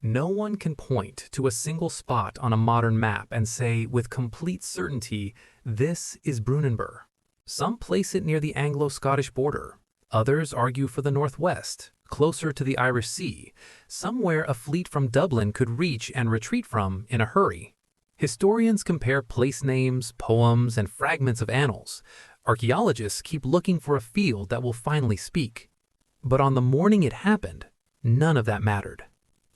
No one can point to a single spot on a modern map and say with complete certainty, this is Brunanburh. Some place it near the Anglo-Scottish border. Others argue for the northwest, closer to the Irish Sea, somewhere a fleet from Dublin could reach and retreat from in a hurry. Historians compare place names, poems, and fragments of annals. Archaeologists keep looking for a field that will finally speak. But on the morning it happened, none of that mattered.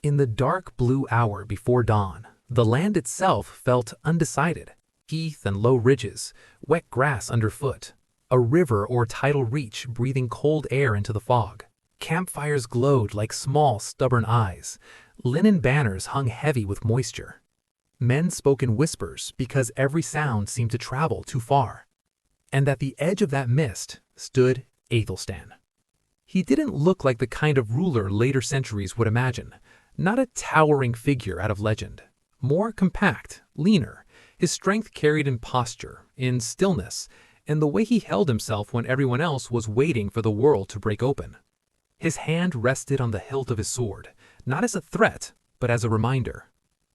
In the dark blue hour before dawn, the land itself felt undecided. Heath and low ridges, wet grass underfoot, a river or tidal reach breathing cold air into the fog. Campfires glowed like small, stubborn eyes. Linen banners hung heavy with moisture. Men spoke in whispers because every sound seemed to travel too far. And at the edge of that mist stood Athelstan. He didn't look like the kind of ruler later centuries would imagine. Not a towering figure out of legend. More compact, leaner, his strength carried in posture, in stillness, and the way he held himself when everyone else was waiting for the world to break open. His hand rested on the hilt of his sword, not as a threat, but as a reminder.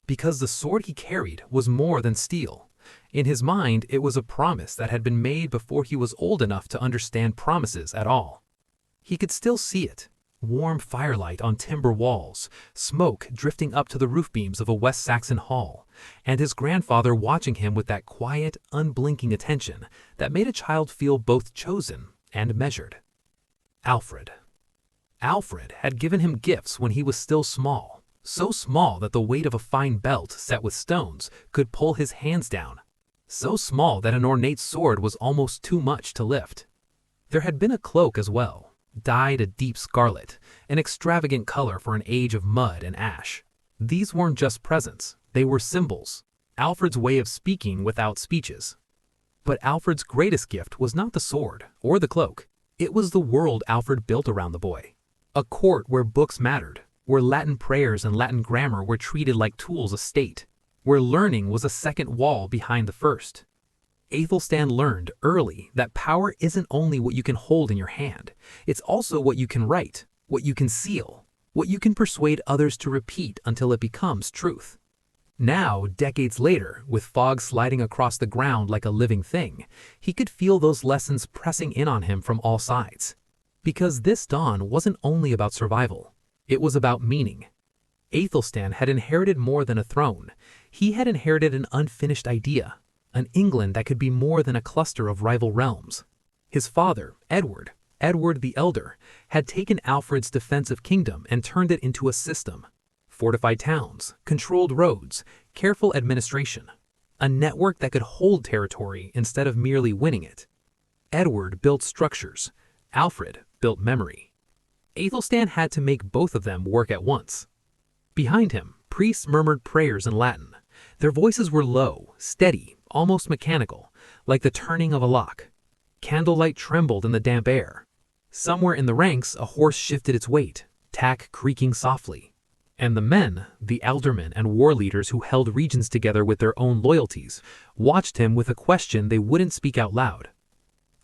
Because the sword he carried was more than steel. In his mind, it was a promise that had been made before he was old enough to understand promises at all. He could still see it. Warm firelight on timber walls, smoke drifting up to the roof beams of a West Saxon hall, and his grandfather watching him with that quiet, unblinking attention that made a child feel both chosen and measured. Alfred. Alfred had given him gifts when he was still small, so small that the weight of a fine belt set with stones could pull his hands down, so small that an ornate sword was almost too much to lift. There had been a cloak as well, dyed a deep scarlet, an extravagant color for an age of mud and ash. These weren't just presents, they were symbols, Alfred's way of speaking without speeches. But Alfred's greatest gift was not the sword or the cloak. It was the world Alfred built around the boy. A court where books mattered, where Latin prayers and Latin grammar were treated like tools of state, where learning was a second wall behind the first. Athelstan learned early that power isn't only what you can hold in your hand, it's also what you can write, what you can seal, what you can persuade others to repeat until it becomes truth. Now, decades later, with fog sliding across the ground like a living thing, he could feel those lessons pressing in on him from all sides. Because this dawn wasn't only about survival, it was about meaning. Athelstan had inherited more than a throne. He had inherited an unfinished idea. An England that could be more than a cluster of rival realms. His father, Edward the Elder, had taken Alfred's defensive kingdom and turned it into a system. Fortified towns, controlled roads, careful administration. A network that could hold territory instead of merely winning it. Edward built structures. Alfred built memory. Athelstan had to make both of them work at once. Behind him, priests murmured prayers in Latin. Their voices were low, steady, almost mechanical, like the turning of a lock. Candlelight trembled in the damp air. Somewhere in the ranks, a horse shifted its weight, tack creaking softly. And the men, the aldermen and war leaders who held regions together with their own loyalties, watched him with a question they wouldn't speak out loud.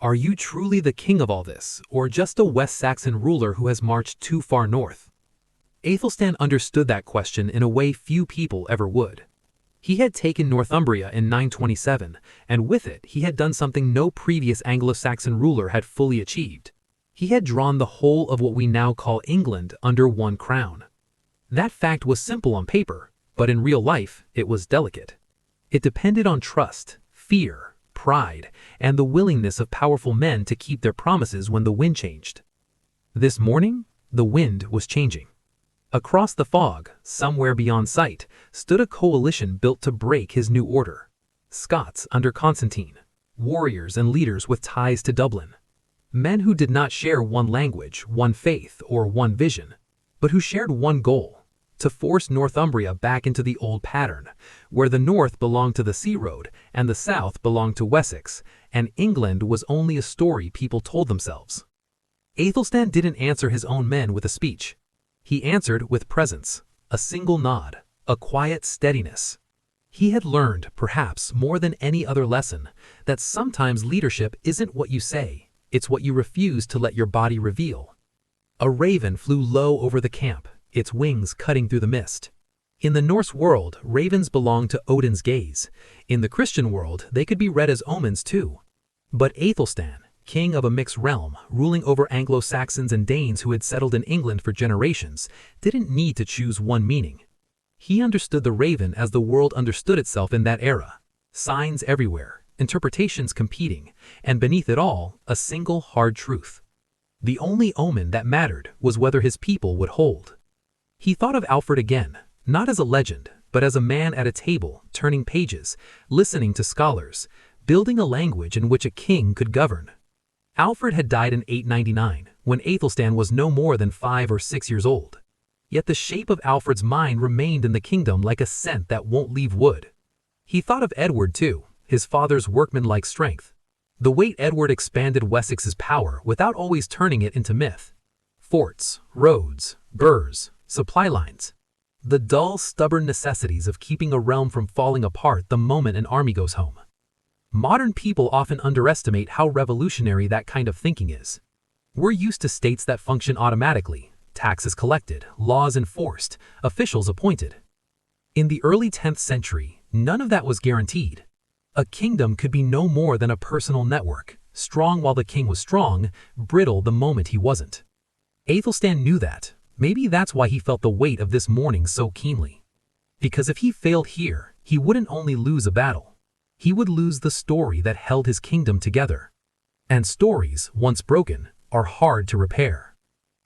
Are you truly the king of all this, or just a West Saxon ruler who has marched too far north? Athelstan understood that question in a way few people ever would. He had taken Northumbria in 927, and with it he had done something no previous Anglo-Saxon ruler had fully achieved. He had drawn the whole of what we now call England under one crown. That fact was simple on paper, but in real life it was delicate. It depended on trust, fear, pride, and the willingness of powerful men to keep their promises when the wind changed. This morning, the wind was changing. Across the fog, somewhere beyond sight, stood a coalition built to break his new order. Scots under Constantine, warriors and leaders with ties to Dublin. Men who did not share one language, one faith, or one vision, but who shared one goal: to force Northumbria back into the old pattern, where the north belonged to the Sea Road and the south belonged to Wessex, and England was only a story people told themselves. Athelstan didn't answer his own men with a speech. He answered with presence, a single nod, a quiet steadiness. He had learned, perhaps more than any other lesson, that sometimes leadership isn't what you say, it's what you refuse to let your body reveal. A raven flew low over the camp, its wings cutting through the mist. In the Norse world, ravens belonged to Odin's gaze. In the Christian world, they could be read as omens too. But Athelstan, king of a mixed realm, ruling over Anglo-Saxons and Danes who had settled in England for generations, didn't need to choose one meaning. He understood the raven as the world understood itself in that era. Signs everywhere, interpretations competing, and beneath it all, a single hard truth. The only omen that mattered was whether his people would hold. He thought of Alfred again, not as a legend, but as a man at a table, turning pages, listening to scholars, building a language in which a king could govern. Alfred had died in 899, when Athelstan was no more than 5 or 6 years old. Yet the shape of Alfred's mind remained in the kingdom like a scent that won't leave wood. He thought of Edward too, his father's workmanlike strength. The way Edward expanded Wessex's power without always turning it into myth. Forts, roads, burhs, supply lines. The dull, stubborn necessities of keeping a realm from falling apart the moment an army goes home. Modern people often underestimate how revolutionary that kind of thinking is. We're used to states that function automatically, taxes collected, laws enforced, officials appointed. In the early 10th century, none of that was guaranteed. A kingdom could be no more than a personal network, strong while the king was strong, brittle the moment he wasn't. Athelstan knew that. Maybe that's why he felt the weight of this morning so keenly. Because if he failed here, he wouldn't only lose a battle. He would lose the story that held his kingdom together. And stories, once broken, are hard to repair.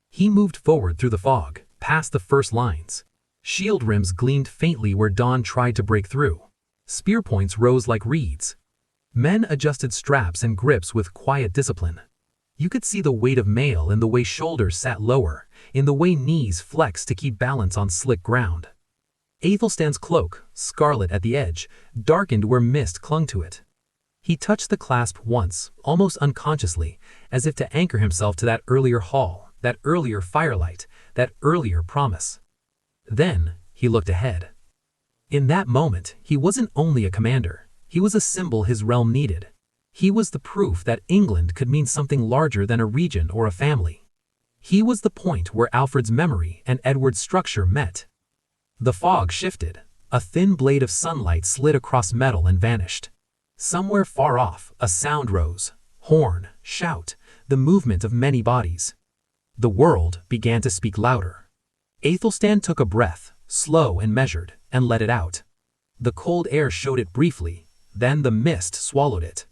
He moved forward through the fog, past the first lines. Shield rims gleamed faintly where dawn tried to break through. Spear points rose like reeds. Men adjusted straps and grips with quiet discipline. You could see the weight of mail in the way shoulders sat lower, in the way knees flexed to keep balance on slick ground. Athelstan's cloak, scarlet at the edge, darkened where mist clung to it. He touched the clasp once, almost unconsciously, as if to anchor himself to that earlier hall, that earlier firelight, that earlier promise. Then, he looked ahead. In that moment, he wasn't only a commander, he was a symbol his realm needed. He was the proof that England could mean something larger than a region or a family. He was the point where Alfred's memory and Edward's structure met. The fog shifted. A thin blade of sunlight slid across metal and vanished. Somewhere far off, a sound rose. Horn, shout, the movement of many bodies. The world began to speak louder. Athelstan took a breath, slow and measured, and let it out. The cold air showed it briefly, then the mist swallowed it.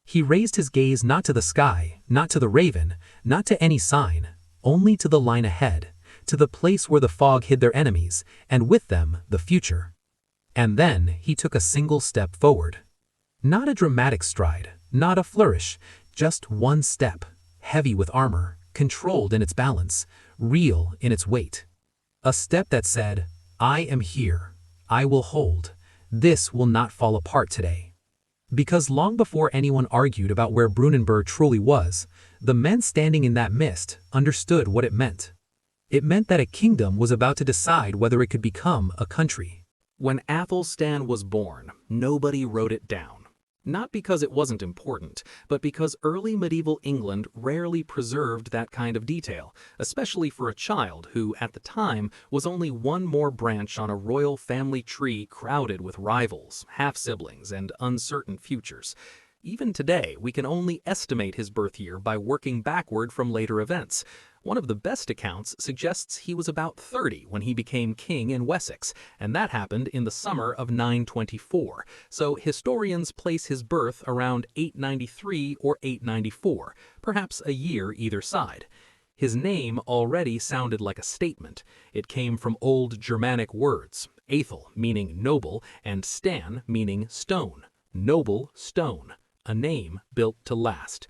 He raised his gaze not to the sky, not to the raven, not to any sign, only to the line ahead, to the place where the fog hid their enemies, and with them, the future. And then he took a single step forward. Not a dramatic stride, not a flourish, just one step, heavy with armor, controlled in its balance, real in its weight. A step that said, I am here, I will hold, this will not fall apart today. Because long before anyone argued about where Brunanburh truly was, the men standing in that mist understood what it meant. It meant that a kingdom was about to decide whether it could become a country. When Athelstan was born, nobody wrote it down. Not because it wasn't important, but because early medieval England rarely preserved that kind of detail, especially for a child who, at the time, was only one more branch on a royal family tree crowded with rivals, half-siblings, and uncertain futures. Even today, we can only estimate his birth year by working backward from later events. One of the best accounts suggests he was about 30 when he became king in Wessex, and that happened in the summer of 924, so historians place his birth around 893 or 894, perhaps a year either side. His name already sounded like a statement. It came from old Germanic words, Athel meaning noble, and Stan meaning stone. Noble stone, a name built to last.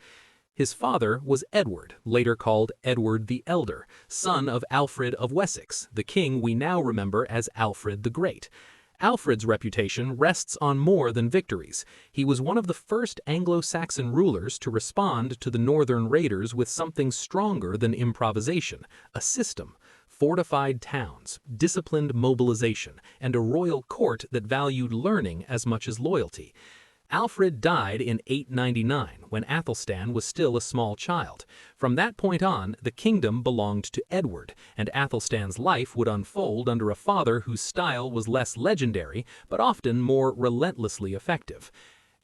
His father was Edward, later called Edward the Elder, son of Alfred of Wessex, the king we now remember as Alfred the Great. Alfred's reputation rests on more than victories. He was one of the first Anglo-Saxon rulers to respond to the northern raiders with something stronger than improvisation, a system. Fortified towns, disciplined mobilization, and a royal court that valued learning as much as loyalty. Alfred died in 899 when Athelstan was still a small child. From that point on, the kingdom belonged to Edward, and Athelstan's life would unfold under a father whose style was less legendary but often more relentlessly effective.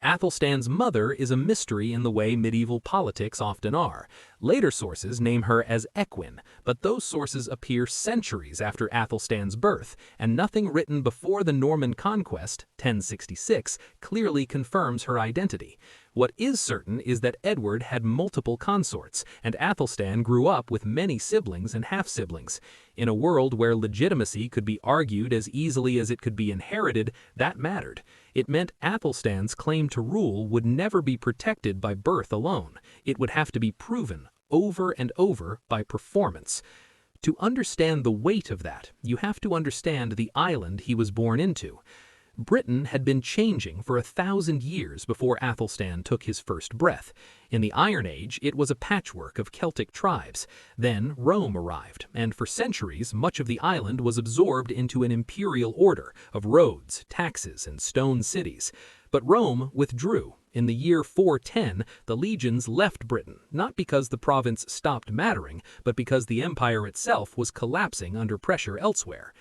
Athelstan's mother is a mystery in the way medieval politics often are. Later sources name her as Ecgwin, but those sources appear centuries after Athelstan's birth, and nothing written before the Norman conquest, 1066, clearly confirms her identity. What is certain is that Edward had multiple consorts, and Athelstan grew up with many siblings and half-siblings. In a world where legitimacy could be argued as easily as it could be inherited, that mattered. It meant Athelstan's claim to rule would never be protected by birth alone. It would have to be proven, over and over, by performance. To understand the weight of that, you have to understand the island he was born into. Britain had been changing for 1,000 years before Athelstan took his first breath. In the Iron Age, it was a patchwork of Celtic tribes. Then Rome arrived, and for centuries, much of the island was absorbed into an imperial order of roads, taxes, and stone cities. But Rome withdrew. In the year 410, the legions left Britain, not because the province stopped mattering, but because the empire itself was collapsing under pressure elsewhere.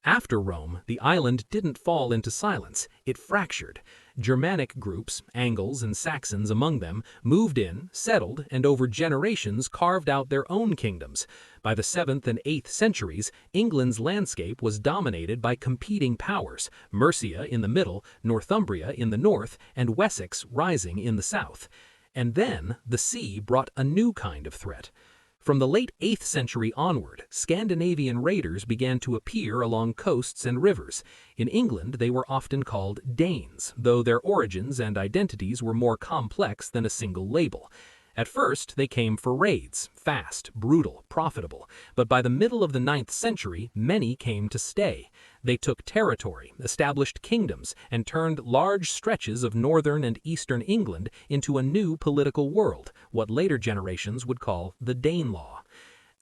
After Rome, the island didn't fall into silence, it fractured. Germanic groups, Angles and Saxons among them, moved in, settled, and over generations carved out their own kingdoms. By the 7th and 8th centuries, England's landscape was dominated by competing powers, Mercia in the middle, Northumbria in the north, and Wessex rising in the south. And then, the sea brought a new kind of threat. From the late 8th century onward, Scandinavian raiders began to appear along coasts and rivers. In England, they were often called Danes, though their origins and identities were more complex than a single label. At first, they came for raids, fast, brutal, profitable, but by the middle of the 9th century, many came to stay. They took territory, established kingdoms, and turned large stretches of northern and eastern England into a new political world, what later generations would call the Danelaw.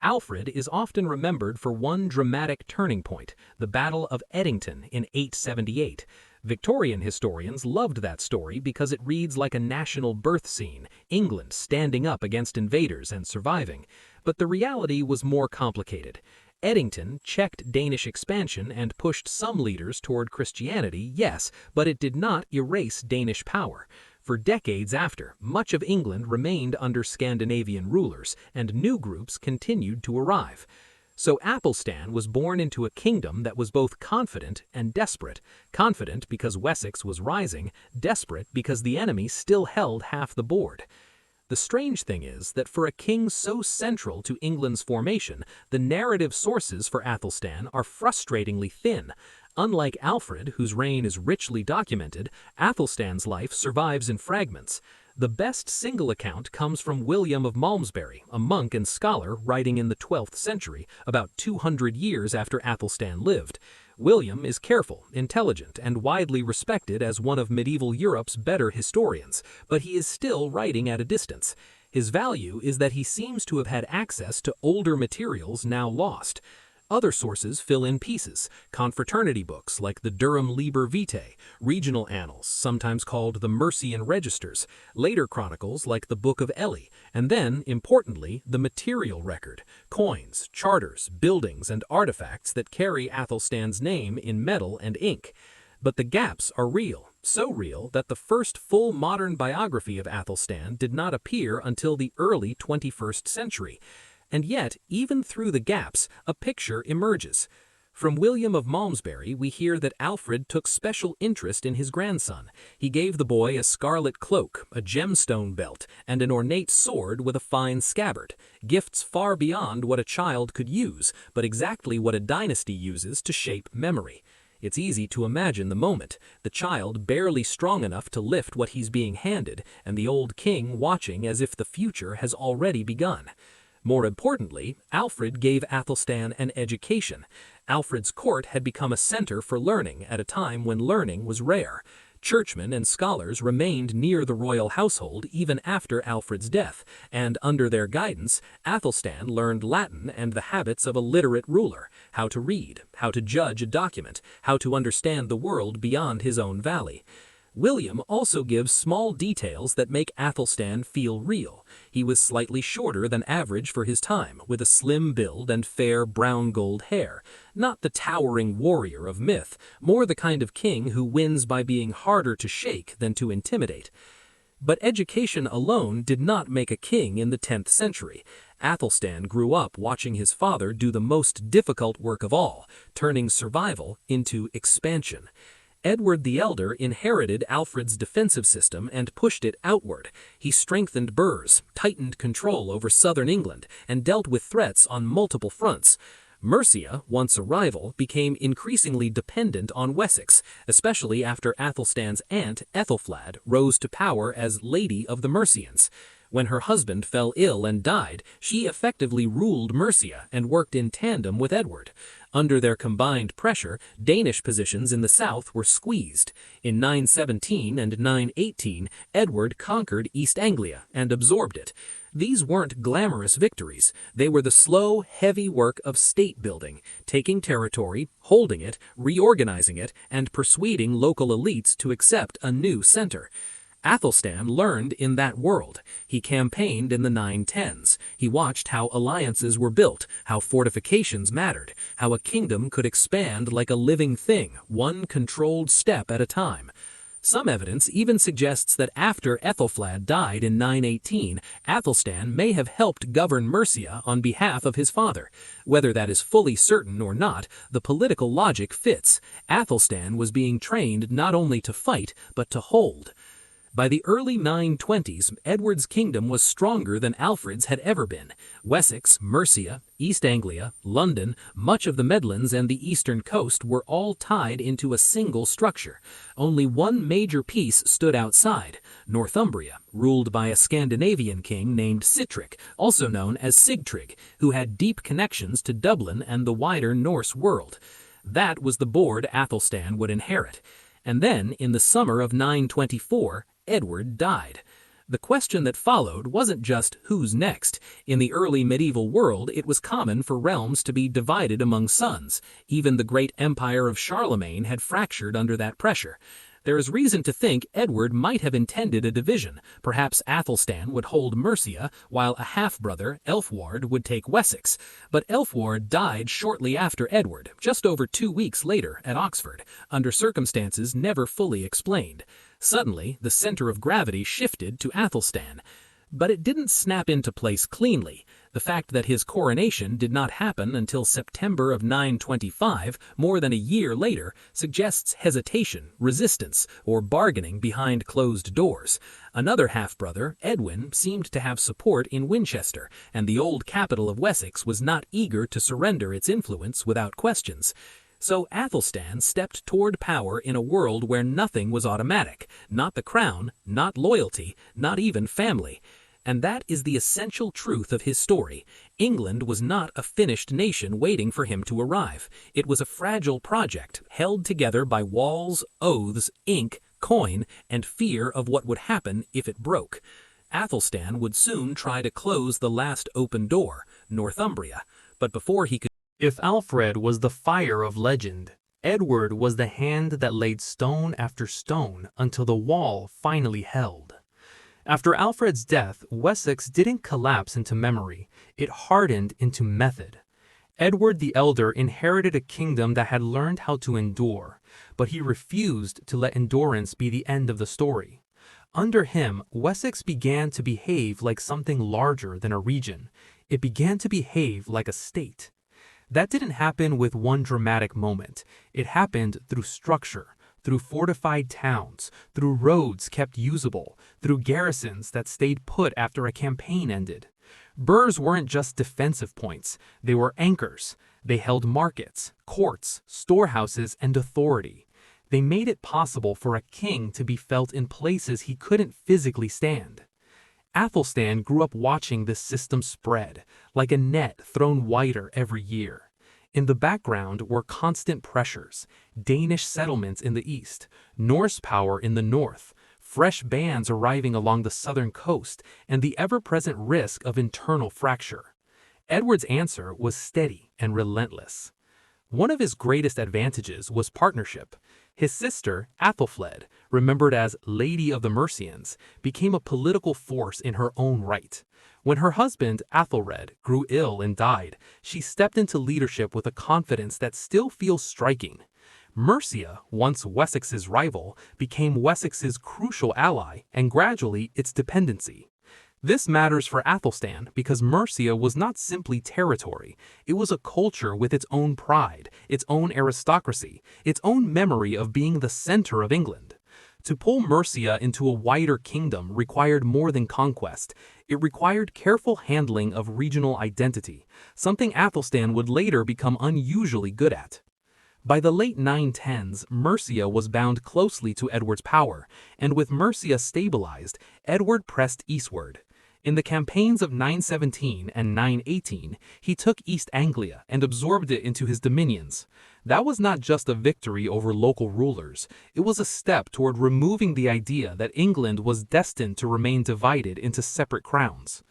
Alfred is often remembered for one dramatic turning point, the Battle of Edington in 878. Victorian historians loved that story because it reads like a national birth scene, England standing up against invaders and surviving. But the reality was more complicated. Edington checked Danish expansion and pushed some leaders toward Christianity, yes, but it did not erase Danish power. For decades after, much of England remained under Scandinavian rulers, and new groups continued to arrive. So Athelstan was born into a kingdom that was both confident and desperate. Confident because Wessex was rising, desperate because the enemy still held half the board. The strange thing is that for a king so central to England's formation, the narrative sources for Athelstan are frustratingly thin. Unlike Alfred, whose reign is richly documented, Athelstan's life survives in fragments. The best single account comes from William of Malmesbury, a monk and scholar writing in the 12th century, about 200 years after Athelstan lived. William is careful, intelligent, and widely respected as one of medieval Europe's better historians, but he is still writing at a distance. His value is that he seems to have had access to older materials now lost. Other sources fill in pieces, confraternity books like the Durham Liber Vitae, regional annals, sometimes called the Mercian Registers, later chronicles like the Book of Ely, and then, importantly, the material record, coins, charters, buildings, and artifacts that carry Athelstan's name in metal and ink. But the gaps are real, so real that the first full modern biography of Athelstan did not appear until the early 21st century. And yet, even through the gaps, a picture emerges. From William of Malmesbury, we hear that Alfred took special interest in his grandson. He gave the boy a scarlet cloak, a gemstone belt, and an ornate sword with a fine scabbard, gifts far beyond what a child could use, but exactly what a dynasty uses to shape memory. It's easy to imagine the moment, the child barely strong enough to lift what he's being handed, and the old king watching as if the future has already begun. More importantly, Alfred gave Athelstan an education. Alfred's court had become a center for learning at a time when learning was rare. Churchmen and scholars remained near the royal household even after Alfred's death, and under their guidance, Athelstan learned Latin and the habits of a literate ruler, how to read, how to judge a document, how to understand the world beyond his own valley. William also gives small details that make Athelstan feel real. He was slightly shorter than average for his time, with a slim build and fair brown-gold hair. Not the towering warrior of myth, more the kind of king who wins by being harder to shake than to intimidate. But education alone did not make a king in the 10th century. Athelstan grew up watching his father do the most difficult work of all, turning survival into expansion. Edward the Elder inherited Alfred's defensive system and pushed it outward. He strengthened burhs, tightened control over southern England, and dealt with threats on multiple fronts. Mercia, once a rival, became increasingly dependent on Wessex, especially after Athelstan's aunt, Ethelflad, rose to power as Lady of the Mercians. When her husband fell ill and died, she effectively ruled Mercia and worked in tandem with Edward. Under their combined pressure, Danish positions in the south were squeezed. In 917 and 918, Edward conquered East Anglia and absorbed it. These weren't glamorous victories. They were the slow, heavy work of state building, taking territory, holding it, reorganizing it, and persuading local elites to accept a new center. Athelstan learned in that world. He campaigned in the 910s. He watched how alliances were built, how fortifications mattered, how a kingdom could expand like a living thing, one controlled step at a time. Some evidence even suggests that after Ethelflad died in 918, Athelstan may have helped govern Mercia on behalf of his father. Whether that is fully certain or not, the political logic fits. Athelstan was being trained not only to fight, but to hold. By the early 920s, Edward's kingdom was stronger than Alfred's had ever been. Wessex, Mercia, East Anglia, London, much of the Midlands and the eastern coast were all tied into a single structure. Only one major piece stood outside, Northumbria, ruled by a Scandinavian king named Sitric, also known as Sigtryg, who had deep connections to Dublin and the wider Norse world. That was the board Athelstan would inherit. And then, in the summer of 924, Edward died. The question that followed wasn't just who's next. In the early medieval world, it was common for realms to be divided among sons. Even the great empire of Charlemagne had fractured under that pressure. There is reason to think Edward might have intended a division. Perhaps Athelstan would hold Mercia, while a half-brother, Elfward, would take Wessex. But Elfward died shortly after Edward, just over 2 weeks later at Oxford, under circumstances never fully explained. Suddenly, the center of gravity shifted to Athelstan. But it didn't snap into place cleanly. The fact that his coronation did not happen until September of 925, more than a year later, suggests hesitation, resistance, or bargaining behind closed doors. Another half-brother, Edwin, seemed to have support in Winchester, and the old capital of Wessex was not eager to surrender its influence without questions. So Athelstan stepped toward power in a world where nothing was automatic, not the crown, not loyalty, not even family. And that is the essential truth of his story. England was not a finished nation waiting for him to arrive. It was a fragile project, held together by walls, oaths, ink, coin, and fear of what would happen if it broke. Athelstan would soon try to close the last open door, Northumbria. But before he could... If Alfred was the fire of legend, Edward was the hand that laid stone after stone until the wall finally held. After Alfred's death, Wessex didn't collapse into memory, it hardened into method. Edward the Elder inherited a kingdom that had learned how to endure, but he refused to let endurance be the end of the story. Under him, Wessex began to behave like something larger than a region. It began to behave like a state. That didn't happen with one dramatic moment. It happened through structure, through fortified towns, through roads kept usable, through garrisons that stayed put after a campaign ended. Burhs weren't just defensive points, they were anchors. They held markets, courts, storehouses, and authority. They made it possible for a king to be felt in places he couldn't physically stand. Athelstan grew up watching this system spread, like a net thrown wider every year. In the background were constant pressures, Danish settlements in the east, Norse power in the north, fresh bands arriving along the southern coast, and the ever-present risk of internal fracture. Edward's answer was steady and relentless. One of his greatest advantages was partnership. His sister, Athelfled, remembered as Lady of the Mercians, became a political force in her own right. When her husband, Athelred, grew ill and died, she stepped into leadership with a confidence that still feels striking. Mercia, once Wessex's rival, became Wessex's crucial ally and gradually its dependency. This matters for Athelstan because Mercia was not simply territory, it was a culture with its own pride, its own aristocracy, its own memory of being the center of England. To pull Mercia into a wider kingdom required more than conquest. It required careful handling of regional identity, something Athelstan would later become unusually good at. By the late 910s, Mercia was bound closely to Edward's power, and with Mercia stabilized, Edward pressed eastward. In the campaigns of 917 and 918, he took East Anglia and absorbed it into his dominions. That was not just a victory over local rulers, it was a step toward removing the idea that England was destined to remain divided into separate crowns.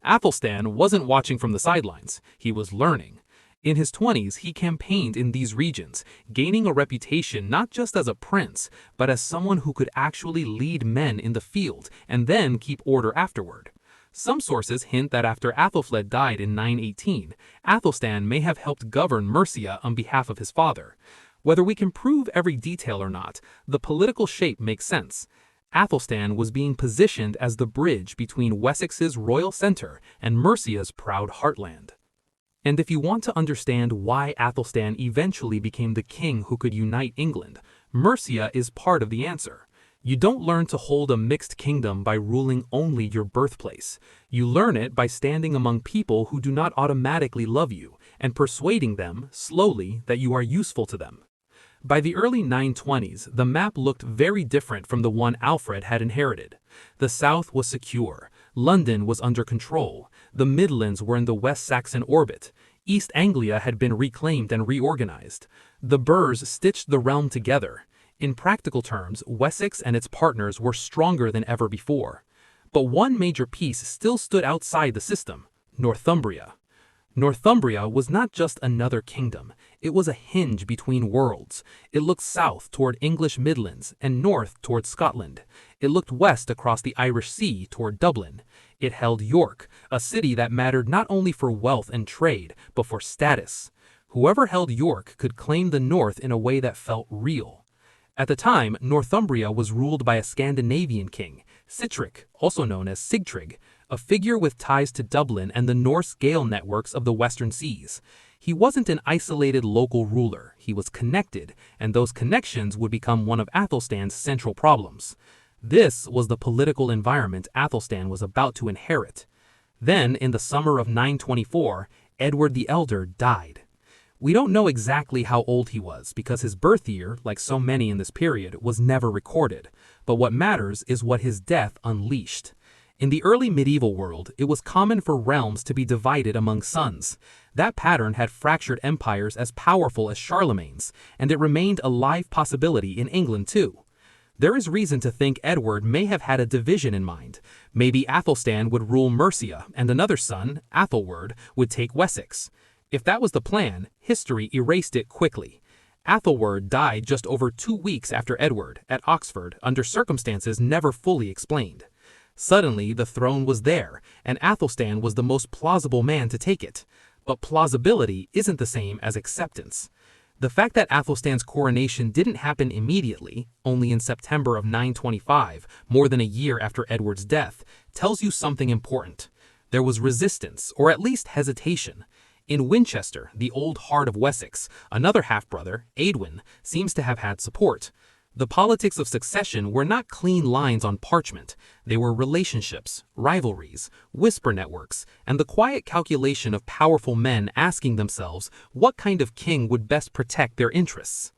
Athelstan wasn't watching from the sidelines, he was learning. In his 20s, he campaigned in these regions, gaining a reputation not just as a prince, but as someone who could actually lead men in the field and then keep order afterward. Some sources hint that after Athelfled died in 918, Athelstan may have helped govern Mercia on behalf of his father. Whether we can prove every detail or not, the political shape makes sense. Athelstan was being positioned as the bridge between Wessex's royal center and Mercia's proud heartland. And if you want to understand why Athelstan eventually became the king who could unite England, Mercia is part of the answer. You don't learn to hold a mixed kingdom by ruling only your birthplace. You learn it by standing among people who do not automatically love you and persuading them, slowly, that you are useful to them. By the early 920s, the map looked very different from the one Alfred had inherited. The south was secure, London was under control, the Midlands were in the West Saxon orbit, East Anglia had been reclaimed and reorganized. The burghs stitched the realm together. In practical terms, Wessex and its partners were stronger than ever before. But one major piece still stood outside the system: Northumbria. Northumbria was not just another kingdom, it was a hinge between worlds. It looked south toward English Midlands and north toward Scotland. It looked west across the Irish Sea toward Dublin. It held York, a city that mattered not only for wealth and trade, but for status. Whoever held York could claim the north in a way that felt real. At the time, Northumbria was ruled by a Scandinavian king, Sitric, also known as Sigtryg, a figure with ties to Dublin and the Norse Gael networks of the Western Seas. He wasn't an isolated local ruler, he was connected, and those connections would become one of Athelstan's central problems. This was the political environment Athelstan was about to inherit. Then, in the summer of 924, Edward the Elder died. We don't know exactly how old he was because his birth year, like so many in this period, was never recorded, but what matters is what his death unleashed. In the early medieval world, it was common for realms to be divided among sons. That pattern had fractured empires as powerful as Charlemagne's, and it remained a live possibility in England too. There is reason to think Edward may have had a division in mind. Maybe Athelstan would rule Mercia, and another son, Athelwerd, would take Wessex. If that was the plan, history erased it quickly. Athelwerd died just over 2 weeks after Edward, at Oxford, under circumstances never fully explained. Suddenly, the throne was there, and Athelstan was the most plausible man to take it. But plausibility isn't the same as acceptance. The fact that Athelstan's coronation didn't happen immediately, only in September of 925, more than a year after Edward's death, tells you something important. There was resistance, or at least hesitation. In Winchester, the old heart of Wessex, another half-brother, Aedwin, seems to have had support. The politics of succession were not clean lines on parchment. They were relationships, rivalries, whisper networks, and the quiet calculation of powerful men asking themselves what kind of king would best protect their interests.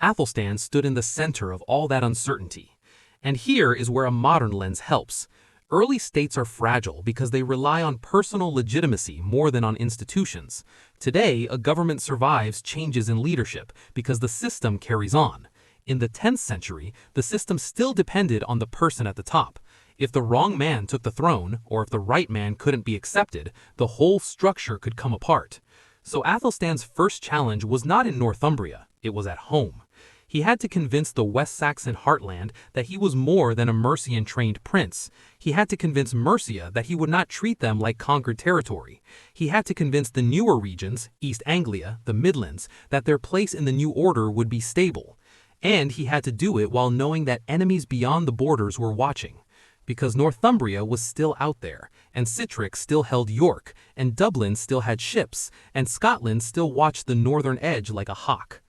Athelstan stood in the center of all that uncertainty. And here is where a modern lens helps. Early states are fragile because they rely on personal legitimacy more than on institutions. Today, a government survives changes in leadership because the system carries on. In the 10th century, the system still depended on the person at the top. If the wrong man took the throne, or if the right man couldn't be accepted, the whole structure could come apart. So Athelstan's first challenge was not in Northumbria, it was at home. He had to convince the West Saxon heartland that he was more than a Mercian-trained prince. He had to convince Mercia that he would not treat them like conquered territory. He had to convince the newer regions, East Anglia, the Midlands, that their place in the new order would be stable. And he had to do it while knowing that enemies beyond the borders were watching. Because Northumbria was still out there, and Sihtric still held York, and Dublin still had ships, and Scotland still watched the northern edge like a hawk.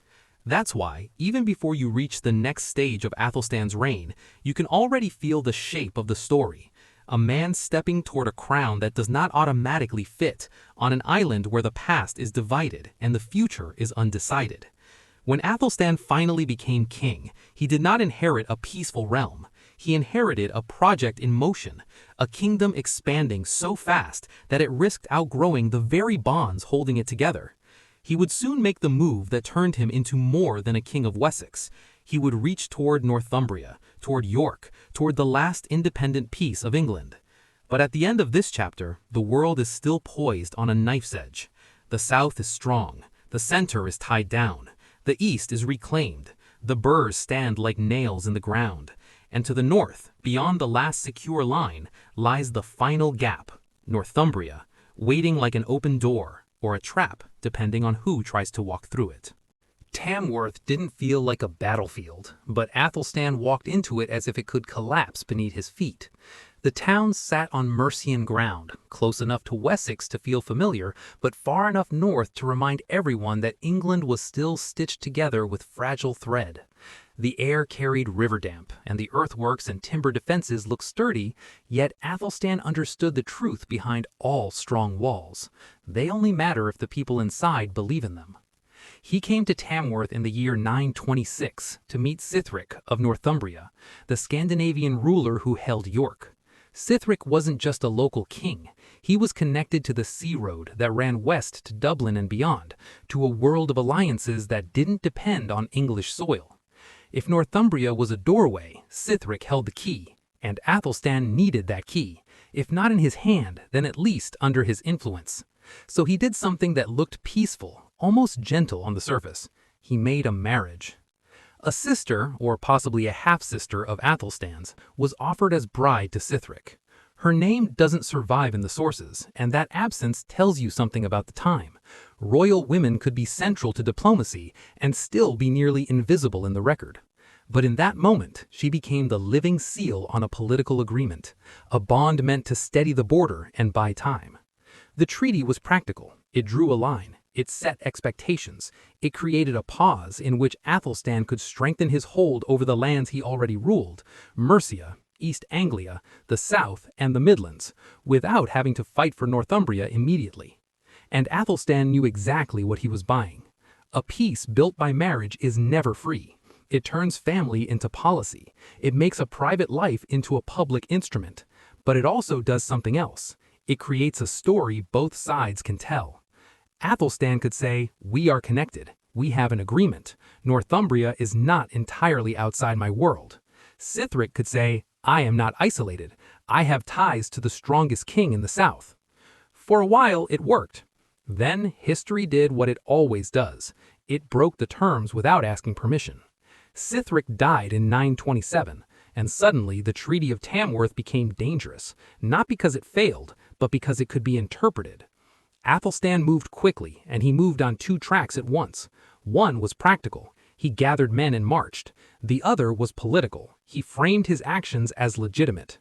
That's why, even before you reach the next stage of Athelstan's reign, you can already feel the shape of the story. A man stepping toward a crown that does not automatically fit, on an island where the past is divided and the future is undecided. When Athelstan finally became king, he did not inherit a peaceful realm. He inherited a project in motion, a kingdom expanding so fast that it risked outgrowing the very bonds holding it together. He would soon make the move that turned him into more than a king of Wessex. He would reach toward Northumbria, toward York, toward the last independent piece of England. But at the end of this chapter, the world is still poised on a knife's edge. The south is strong, the center is tied down, the east is reclaimed, the burrs stand like nails in the ground, and to the north, beyond the last secure line, lies the final gap, Northumbria, waiting like an open door, or a trap, depending on who tries to walk through it. Tamworth didn't feel like a battlefield, but Athelstan walked into it as if it could collapse beneath his feet. The town sat on Mercian ground, close enough to Wessex to feel familiar, but far enough north to remind everyone that England was still stitched together with fragile thread. The air carried river damp, and the earthworks and timber defenses looked sturdy, yet Athelstan understood the truth behind all strong walls. They only matter if the people inside believe in them. He came to Tamworth in the year 926 to meet Sihtric of Northumbria, the Scandinavian ruler who held York. Sihtric wasn't just a local king. He was connected to the sea road that ran west to Dublin and beyond, to a world of alliances that didn't depend on English soil. If Northumbria was a doorway, Sihtric held the key, and Athelstan needed that key, if not in his hand, then at least under his influence. So he did something that looked peaceful, almost gentle on the surface. He made a marriage. A sister, or possibly a half-sister of Athelstan's, was offered as bride to Sihtric. Her name doesn't survive in the sources, and that absence tells you something about the time. Royal women could be central to diplomacy and still be nearly invisible in the record. But in that moment, she became the living seal on a political agreement, a bond meant to steady the border and buy time. The treaty was practical. It drew a line. It set expectations. It created a pause in which Athelstan could strengthen his hold over the lands he already ruled, Mercia, East Anglia, the South, and the Midlands, without having to fight for Northumbria immediately. And Athelstan knew exactly what he was buying. A peace built by marriage is never free. It turns family into policy. It makes a private life into a public instrument. But it also does something else. It creates a story both sides can tell. Athelstan could say, "We are connected. We have an agreement. Northumbria is not entirely outside my world." Sihtric could say, "I am not isolated. I have ties to the strongest king in the south." For a while, it worked. Then history did what it always does. It broke the terms without asking permission. Sihtric died in 927, and suddenly the Treaty of Tamworth became dangerous, not because it failed, but because it could be interpreted. Athelstan moved quickly, and he moved on two tracks at once. One was practical. He gathered men and marched. The other was political. He framed his actions as legitimate.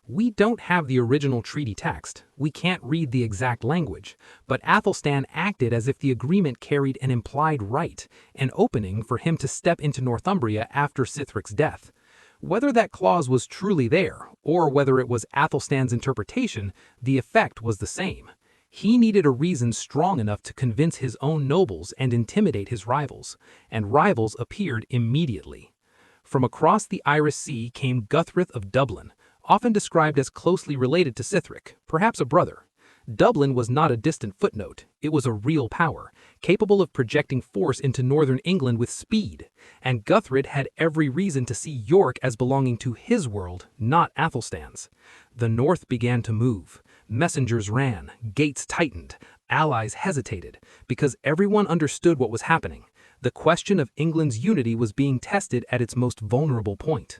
We don't have the original treaty text. We can't read the exact language. But Athelstan acted as if the agreement carried an implied right, an opening for him to step into Northumbria after Sithric's death. Whether that clause was truly there, or whether it was Athelstan's interpretation, the effect was the same. He needed a reason strong enough to convince his own nobles and intimidate his rivals, and rivals appeared immediately. From across the Irish Sea came Guthrith of Dublin, often described as closely related to Sihtric, perhaps a brother. Dublin was not a distant footnote, it was a real power, capable of projecting force into northern England with speed, and Guthrith had every reason to see York as belonging to his world, not Athelstan's. The north began to move. Messengers ran, gates tightened, allies hesitated, because everyone understood what was happening. The question of England's unity was being tested at its most vulnerable point.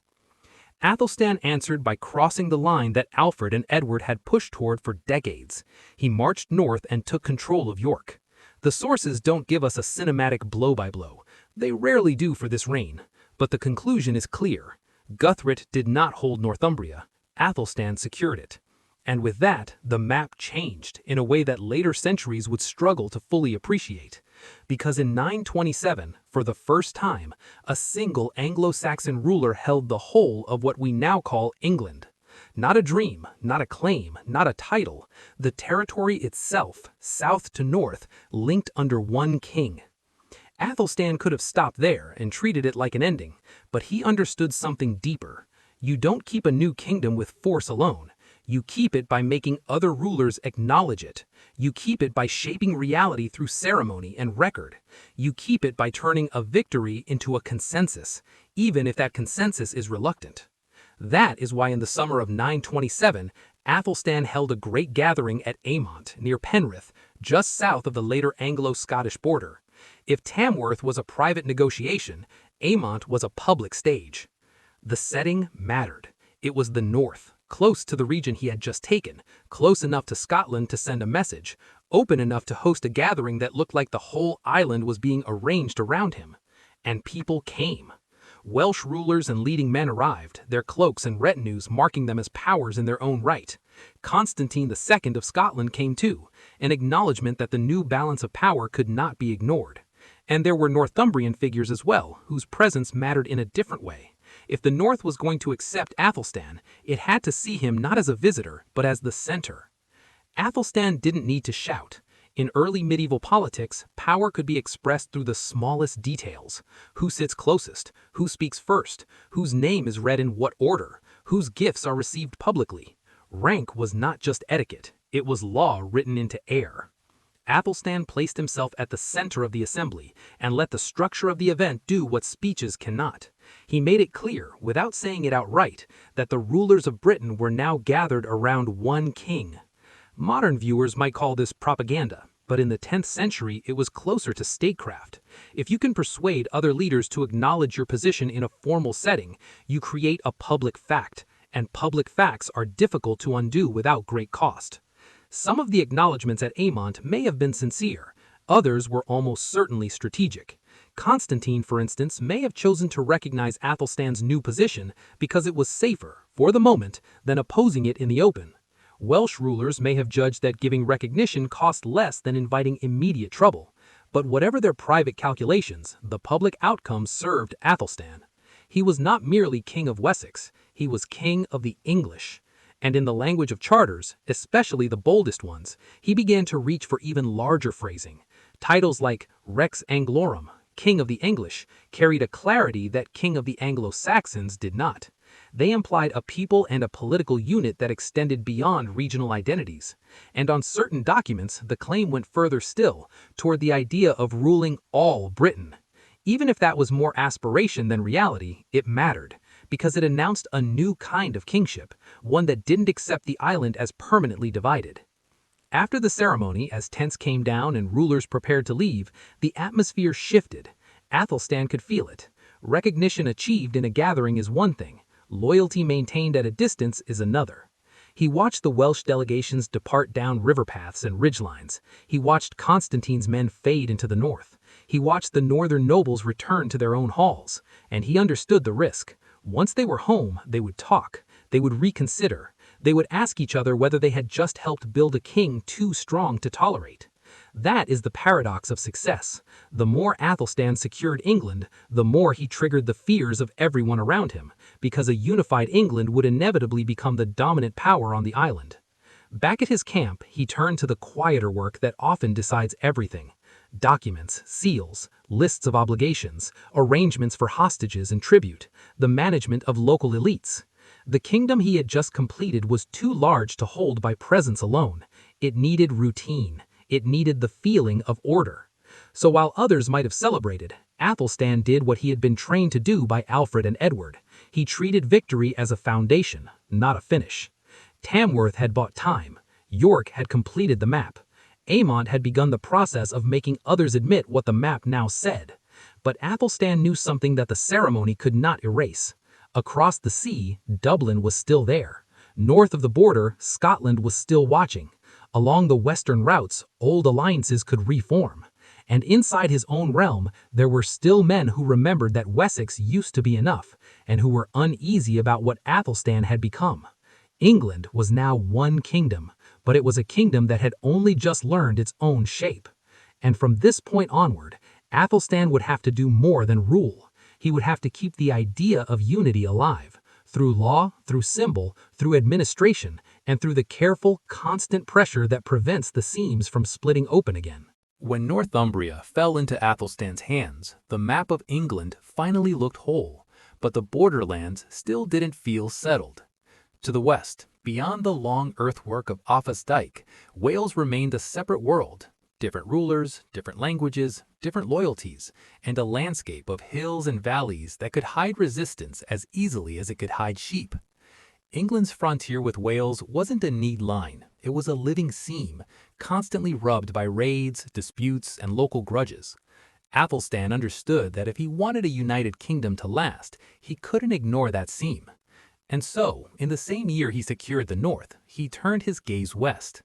Athelstan answered by crossing the line that Alfred and Edward had pushed toward for decades. He marched north and took control of York. The sources don't give us a cinematic blow-by-blow. They rarely do for this reign. But the conclusion is clear. Guthrum did not hold Northumbria. Athelstan secured it. And with that, the map changed in a way that later centuries would struggle to fully appreciate. Because in 927, for the first time, a single Anglo-Saxon ruler held the whole of what we now call England. Not a dream, not a claim, not a title. The territory itself, south to north, linked under one king. Athelstan could have stopped there and treated it like an ending, but he understood something deeper. You don't keep a new kingdom with force alone. You keep it by making other rulers acknowledge it. You keep it by shaping reality through ceremony and record. You keep it by turning a victory into a consensus, even if that consensus is reluctant. That is why in the summer of 927, Athelstan held a great gathering at Amont near Penrith, just south of the later Anglo-Scottish border. If Tamworth was a private negotiation, Amont was a public stage. The setting mattered. It was the north, close to the region he had just taken, close enough to Scotland to send a message, open enough to host a gathering that looked like the whole island was being arranged around him. And people came. Welsh rulers and leading men arrived, their cloaks and retinues marking them as powers in their own right. Constantine II of Scotland came too, an acknowledgement that the new balance of power could not be ignored. And there were Northumbrian figures as well, whose presence mattered in a different way. If the North was going to accept Athelstan, it had to see him not as a visitor, but as the center. Athelstan didn't need to shout. In early medieval politics, power could be expressed through the smallest details. Who sits closest? Who speaks first? Whose name is read in what order? Whose gifts are received publicly? Rank was not just etiquette, it was law written into air. Athelstan placed himself at the center of the assembly and let the structure of the event do what speeches cannot. He made it clear, without saying it outright, that the rulers of Britain were now gathered around one king. Modern viewers might call this propaganda, but in the 10th century it was closer to statecraft. If you can persuade other leaders to acknowledge your position in a formal setting, you create a public fact, and public facts are difficult to undo without great cost. Some of the acknowledgments at Amont may have been sincere, others were almost certainly strategic. Constantine, for instance, may have chosen to recognize Athelstan's new position because it was safer, for the moment, than opposing it in the open. Welsh rulers may have judged that giving recognition cost less than inviting immediate trouble. But whatever their private calculations, the public outcome served Athelstan. He was not merely king of Wessex, he was king of the English. And in the language of charters, especially the boldest ones, he began to reach for even larger phrasing. Titles like Rex Anglorum, King of the English, carried a clarity that King of the Anglo-Saxons did not. They implied a people and a political unit that extended beyond regional identities. And on certain documents, the claim went further still, toward the idea of ruling all Britain. Even if that was more aspiration than reality, it mattered, because it announced a new kind of kingship, one that didn't accept the island as permanently divided. After the ceremony, as tents came down and rulers prepared to leave, the atmosphere shifted. Athelstan could feel it. Recognition achieved in a gathering is one thing. Loyalty maintained at a distance is another. He watched the Welsh delegations depart down river paths and ridgelines. He watched Constantine's men fade into the north. He watched the northern nobles return to their own halls. And he understood the risk. Once they were home, they would talk. They would reconsider. They would ask each other whether they had just helped build a king too strong to tolerate. That is the paradox of success. The more Athelstan secured England, the more he triggered the fears of everyone around him, because a unified England would inevitably become the dominant power on the island. Back at his camp, he turned to the quieter work that often decides everything. Documents, seals, lists of obligations, arrangements for hostages and tribute, the management of local elites. The kingdom he had just completed was too large to hold by presence alone. It needed routine. It needed the feeling of order. So while others might have celebrated, Athelstan did what he had been trained to do by Alfred and Edward. He treated victory as a foundation, not a finish. Tamworth had bought time. York had completed the map. Amont had begun the process of making others admit what the map now said. But Athelstan knew something that the ceremony could not erase. Across the sea, Dublin was still there. North of the border, Scotland was still watching. Along the western routes, old alliances could reform. And inside his own realm, there were still men who remembered that Wessex used to be enough, and who were uneasy about what Athelstan had become. England was now one kingdom, but it was a kingdom that had only just learned its own shape. And from this point onward, Athelstan would have to do more than rule. He would have to keep the idea of unity alive, through law, through symbol, through administration, and through the careful, constant pressure that prevents the seams from splitting open again. When Northumbria fell into Athelstan's hands, the map of England finally looked whole, but the borderlands still didn't feel settled. To the west, beyond the long earthwork of Offa's Dyke, Wales remained a separate world. Different rulers, different languages, different loyalties, and a landscape of hills and valleys that could hide resistance as easily as it could hide sheep. England's frontier with Wales wasn't a neat line, it was a living seam, constantly rubbed by raids, disputes, and local grudges. Athelstan understood that if he wanted a united kingdom to last, he couldn't ignore that seam. And so, in the same year he secured the north, he turned his gaze west.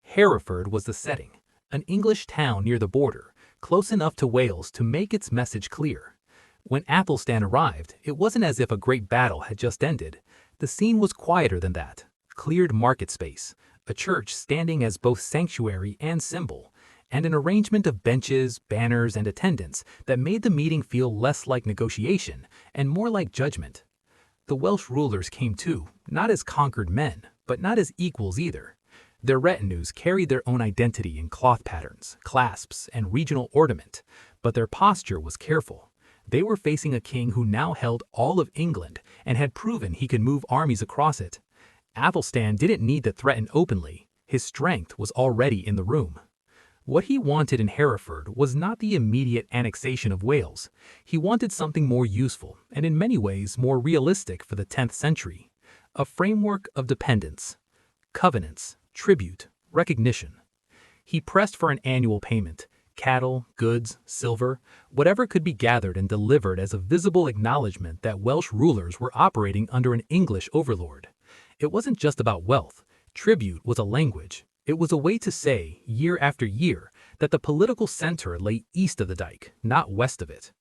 Hereford was the setting, an English town near the border, close enough to Wales to make its message clear. When Athelstan arrived, it wasn't as if a great battle had just ended. The scene was quieter than that. Cleared market space, a church standing as both sanctuary and symbol, and an arrangement of benches, banners, and attendants that made the meeting feel less like negotiation and more like judgment. The Welsh rulers came too, not as conquered men, but not as equals either. Their retinues carried their own identity in cloth patterns, clasps, and regional ornament, but their posture was careful. They were facing a king who now held all of England and had proven he could move armies across it. Athelstan didn't need to threaten openly. His strength was already in the room. What he wanted in Hereford was not the immediate annexation of Wales. He wanted something more useful and in many ways more realistic for the 10th century. A framework of dependence, covenants, tribute, recognition. He pressed for an annual payment, cattle, goods, silver, whatever could be gathered and delivered as a visible acknowledgement that Welsh rulers were operating under an English overlord. It wasn't just about wealth. Tribute was a language. It was a way to say, year after year, that the political center lay east of the dike, not west of it.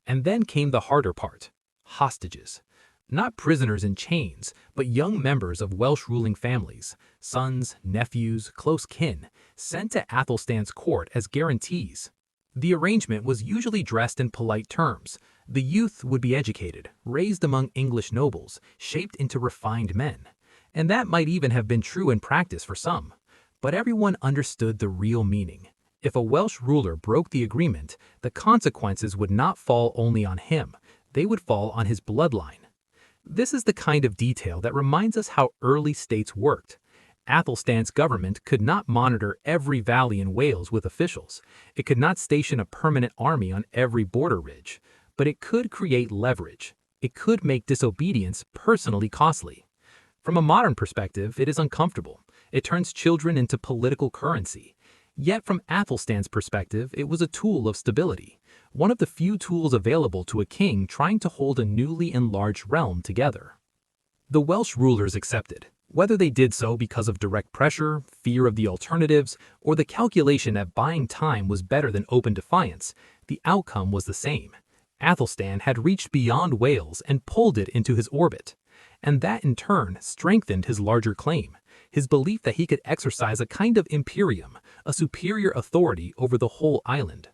And then came the harder part, hostages. Not prisoners in chains, but young members of Welsh ruling families, sons, nephews, close kin, sent to Athelstan's court as guarantees. The arrangement was usually dressed in polite terms. The youth would be educated, raised among English nobles, shaped into refined men. And that might even have been true in practice for some. But everyone understood the real meaning. If a Welsh ruler broke the agreement, the consequences would not fall only on him, they would fall on his bloodline. This is the kind of detail that reminds us how early states worked. Athelstan's government could not monitor every valley in Wales with officials. It could not station a permanent army on every border ridge. But it could create leverage. It could make disobedience personally costly. From a modern perspective, it is uncomfortable. It turns children into political currency. Yet from Athelstan's perspective, it was a tool of stability, one of the few tools available to a king trying to hold a newly enlarged realm together. The Welsh rulers accepted, whether they did so because of direct pressure, fear of the alternatives, or the calculation that buying time was better than open defiance, the outcome was the same. Athelstan had reached beyond Wales and pulled it into his orbit. And that in turn strengthened his larger claim, his belief that he could exercise a kind of imperium, a superior authority over the whole island.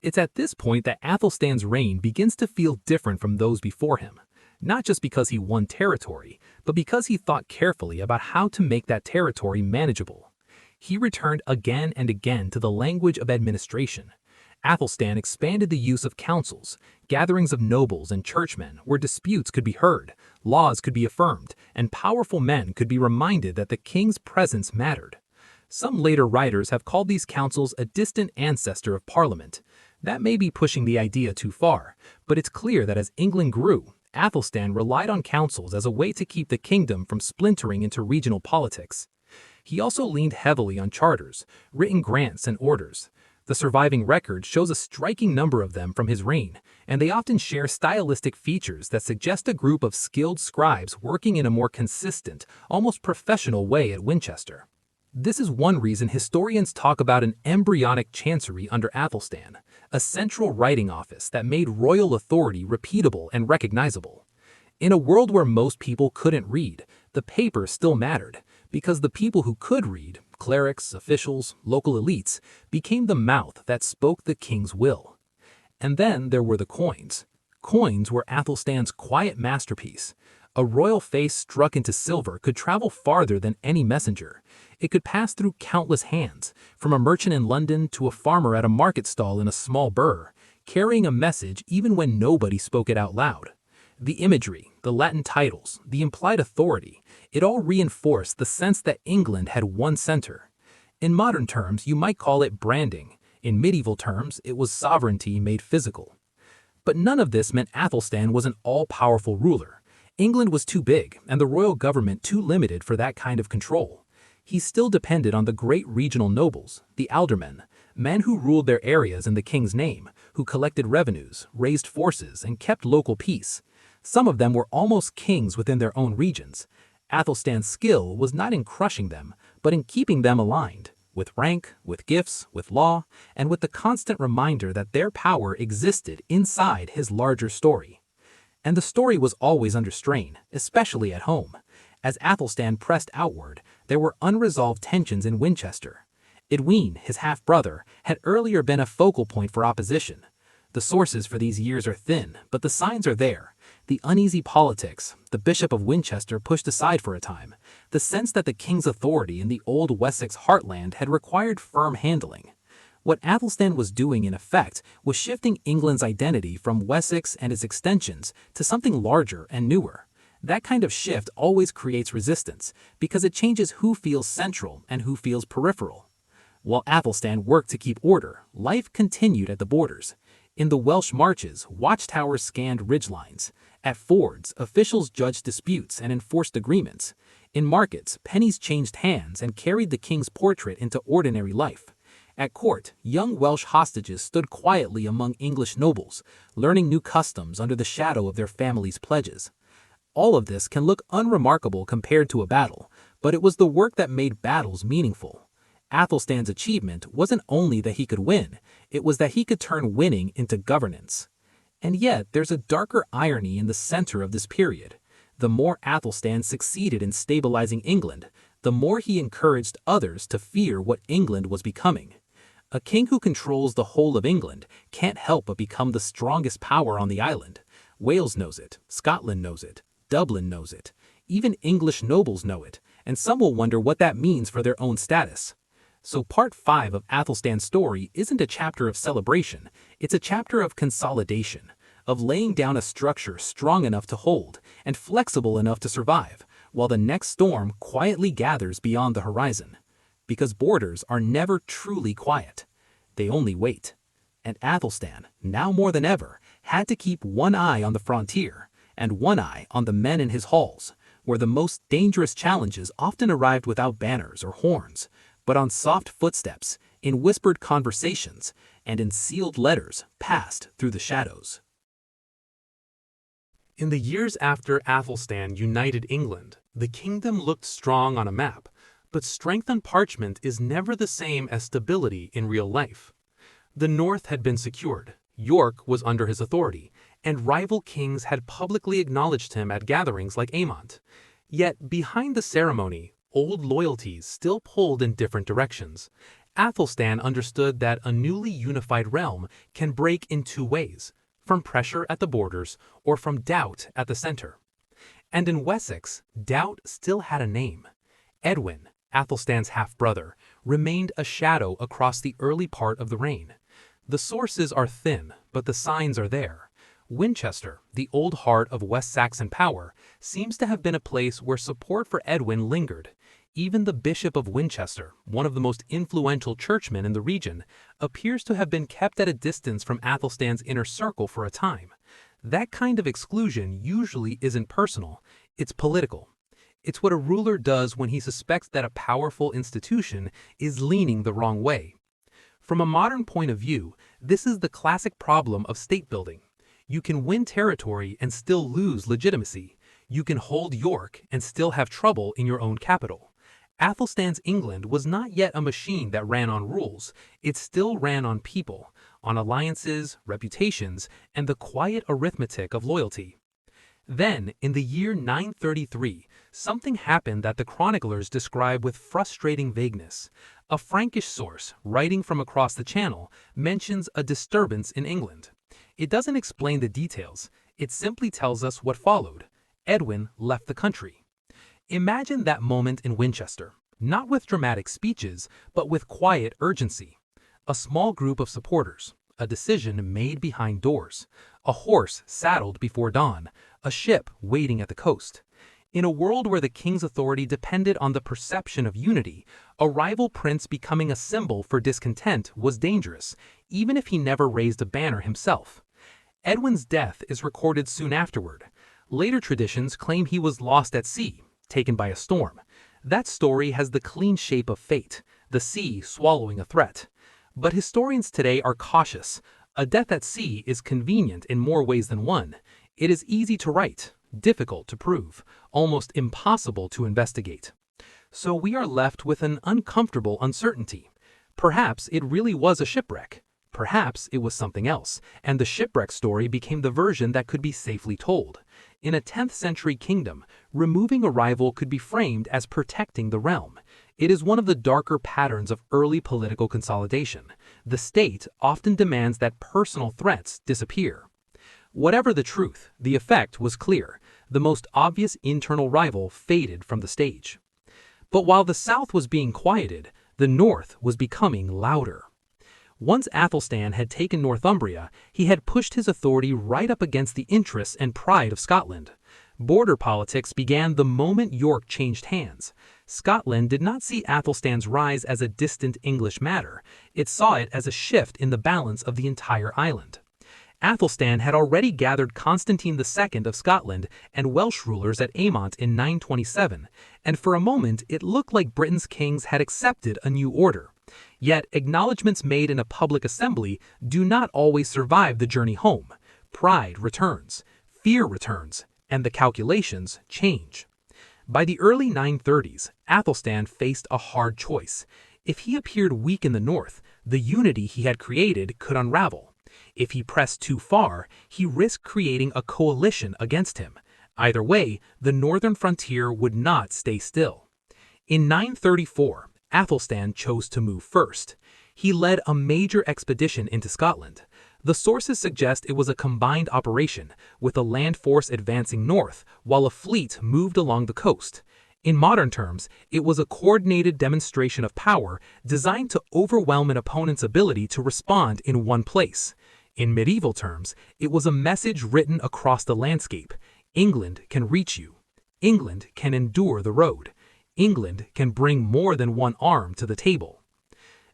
It's at this point that Athelstan's reign begins to feel different from those before him, not just because he won territory, but because he thought carefully about how to make that territory manageable. He returned again and again to the language of administration. Athelstan expanded the use of councils, gatherings of nobles and churchmen where disputes could be heard, laws could be affirmed, and powerful men could be reminded that the king's presence mattered. Some later writers have called these councils a distant ancestor of Parliament. That may be pushing the idea too far, but it's clear that as England grew, Athelstan relied on councils as a way to keep the kingdom from splintering into regional politics. He also leaned heavily on charters, written grants and orders. The The surviving record shows a striking number of them from his reign, and they often share stylistic features that suggest a group of skilled scribes working in a more consistent, almost professional way at Winchester. This is one reason historians talk about an embryonic chancery under Athelstan, a central writing office that made royal authority repeatable and recognizable. In a world where most people couldn't read, the paper still mattered, because the people who could read, clerics, officials, local elites, became the mouth that spoke the king's will. And then there were the coins. Coins were Athelstan's quiet masterpiece. A royal face struck into silver could travel farther than any messenger. It could pass through countless hands, from a merchant in London to a farmer at a market stall in a small burr, carrying a message even when nobody spoke it out loud. The imagery, the Latin titles, the implied authority, it all reinforced the sense that England had one center. In modern terms, you might call it branding. In medieval terms, it was sovereignty made physical. But none of this meant Athelstan was an all-powerful ruler. England was too big, and the royal government too limited for that kind of control. He still depended on the great regional nobles, the aldermen, men who ruled their areas in the king's name, who collected revenues, raised forces, and kept local peace. Some of them were almost kings within their own regions. Athelstan's skill was not in crushing them, but in keeping them aligned, with rank, with gifts, with law, and with the constant reminder that their power existed inside his larger story. And the story was always under strain, especially at home. As Athelstan pressed outward, there were unresolved tensions in Winchester. Edwin, his half-brother, had earlier been a focal point for opposition. The sources for these years are thin, but the signs are there. The uneasy politics, the Bishop of Winchester pushed aside for a time, the sense that the king's authority in the old Wessex heartland had required firm handling. What Athelstan was doing in effect was shifting England's identity from Wessex and its extensions to something larger and newer. That kind of shift always creates resistance, because it changes who feels central and who feels peripheral. While Athelstan worked to keep order, life continued at the borders. In the Welsh marches, watchtowers scanned ridgelines. At fords, officials judged disputes and enforced agreements. In markets, pennies changed hands and carried the king's portrait into ordinary life. At court, young Welsh hostages stood quietly among English nobles, learning new customs under the shadow of their family's pledges. All of this can look unremarkable compared to a battle, but it was the work that made battles meaningful. Athelstan's achievement wasn't only that he could win, it was that he could turn winning into governance. And yet, there's a darker irony in the center of this period. The more Athelstan succeeded in stabilizing England, the more he encouraged others to fear what England was becoming. A king who controls the whole of England can't help but become the strongest power on the island. Wales knows it, Scotland knows it, Dublin knows it, even English nobles know it, and some will wonder what that means for their own status. So part 5 of Athelstan's story isn't a chapter of celebration, it's a chapter of consolidation, of laying down a structure strong enough to hold and flexible enough to survive, while the next storm quietly gathers beyond the horizon. Because borders are never truly quiet. They only wait. And Athelstan, now more than ever, had to keep one eye on the frontier and one eye on the men in his halls, where the most dangerous challenges often arrived without banners or horns, but on soft footsteps, in whispered conversations, and in sealed letters passed through the shadows. In the years after Athelstan united England, the kingdom looked strong on a map, but strength on parchment is never the same as stability in real life. The north had been secured, York was under his authority, and rival kings had publicly acknowledged him at gatherings like Amont. Yet behind the ceremony, old loyalties still pulled in different directions. Athelstan understood that a newly unified realm can break in two ways, from pressure at the borders or from doubt at the center. And in Wessex, doubt still had a name. Edwin, Athelstan's half-brother, remained a shadow across the early part of the reign. The sources are thin, but the signs are there. Winchester, the old heart of West Saxon power, seems to have been a place where support for Edwin lingered. Even the Bishop of Winchester, one of the most influential churchmen in the region, appears to have been kept at a distance from Athelstan's inner circle for a time. That kind of exclusion usually isn't personal, it's political. It's what a ruler does when he suspects that a powerful institution is leaning the wrong way. From a modern point of view, this is the classic problem of state building. You can win territory and still lose legitimacy. You can hold York and still have trouble in your own capital. Athelstan's England was not yet a machine that ran on rules. It still ran on people, on alliances, reputations, and the quiet arithmetic of loyalty. Then, in the year 933, something happened that the chroniclers describe with frustrating vagueness. A Frankish source, writing from across the Channel, mentions a disturbance in England. It doesn't explain the details, it simply tells us what followed. Edwin left the country. Imagine that moment in Winchester, not with dramatic speeches, but with quiet urgency. A small group of supporters, a decision made behind doors, a horse saddled before dawn, a ship waiting at the coast. In a world where the king's authority depended on the perception of unity, a rival prince becoming a symbol for discontent was dangerous, even if he never raised a banner himself. Edwin's death is recorded soon afterward. Later traditions claim he was lost at sea, taken by a storm. That story has the clean shape of fate, the sea swallowing a threat. But historians today are cautious. A death at sea is convenient in more ways than one. It is easy to write, difficult to prove, almost impossible to investigate. So we are left with an uncomfortable uncertainty. Perhaps it really was a shipwreck. Perhaps it was something else, and the shipwreck story became the version that could be safely told. In a 10th century kingdom, removing a rival could be framed as protecting the realm. It is one of the darker patterns of early political consolidation. The state often demands that personal threats disappear. Whatever the truth, the effect was clear. The most obvious internal rival faded from the stage. But while the south was being quieted, the north was becoming louder. Once Athelstan had taken Northumbria, he had pushed his authority right up against the interests and pride of Scotland. Border politics began the moment York changed hands. Scotland did not see Athelstan's rise as a distant English matter. It saw it as a shift in the balance of the entire island. Athelstan had already gathered Constantine II of Scotland and Welsh rulers at Aymont in 927, and for a moment it looked like Britain's kings had accepted a new order. Yet acknowledgments made in a public assembly do not always survive the journey home. Pride returns, fear returns, and the calculations change. By the early 930s, Athelstan faced a hard choice. If he appeared weak in the north, the unity he had created could unravel. If he pressed too far, he risked creating a coalition against him. Either way, the northern frontier would not stay still. In 934, Athelstan chose to move first. He led a major expedition into Scotland. The sources suggest it was a combined operation, with a land force advancing north while a fleet moved along the coast. In modern terms, it was a coordinated demonstration of power designed to overwhelm an opponent's ability to respond in one place. In medieval terms, it was a message written across the landscape. England can reach you. England can endure the road. England can bring more than one arm to the table.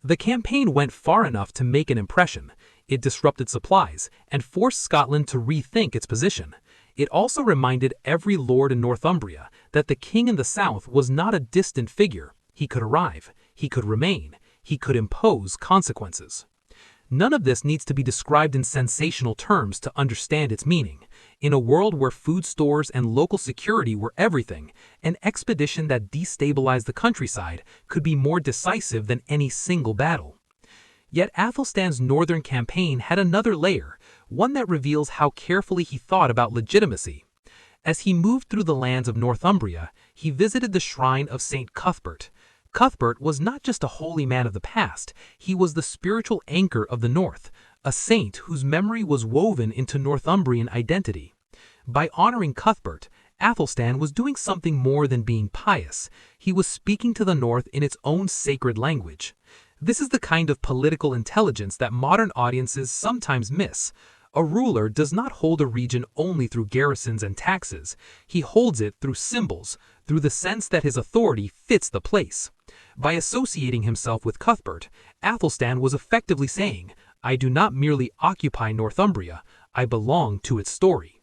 The campaign went far enough to make an impression. It disrupted supplies and forced Scotland to rethink its position. It also reminded every lord in Northumbria that the king in the south was not a distant figure. He could arrive, he could remain, he could impose consequences. None of this needs to be described in sensational terms to understand its meaning. In a world where food stores and local security were everything, an expedition that destabilized the countryside could be more decisive than any single battle. Yet Athelstan's northern campaign had another layer, one that reveals how carefully he thought about legitimacy. As he moved through the lands of Northumbria, he visited the shrine of St. Cuthbert. Cuthbert was not just a holy man of the past, he was the spiritual anchor of the north, a saint whose memory was woven into Northumbrian identity. By honoring Cuthbert, Athelstan was doing something more than being pious. He was speaking to the north in its own sacred language. This is the kind of political intelligence that modern audiences sometimes miss. A ruler does not hold a region only through garrisons and taxes. He holds it through symbols, through the sense that his authority fits the place. By associating himself with Cuthbert, Athelstan was effectively saying, "I do not merely occupy Northumbria, I belong to its story."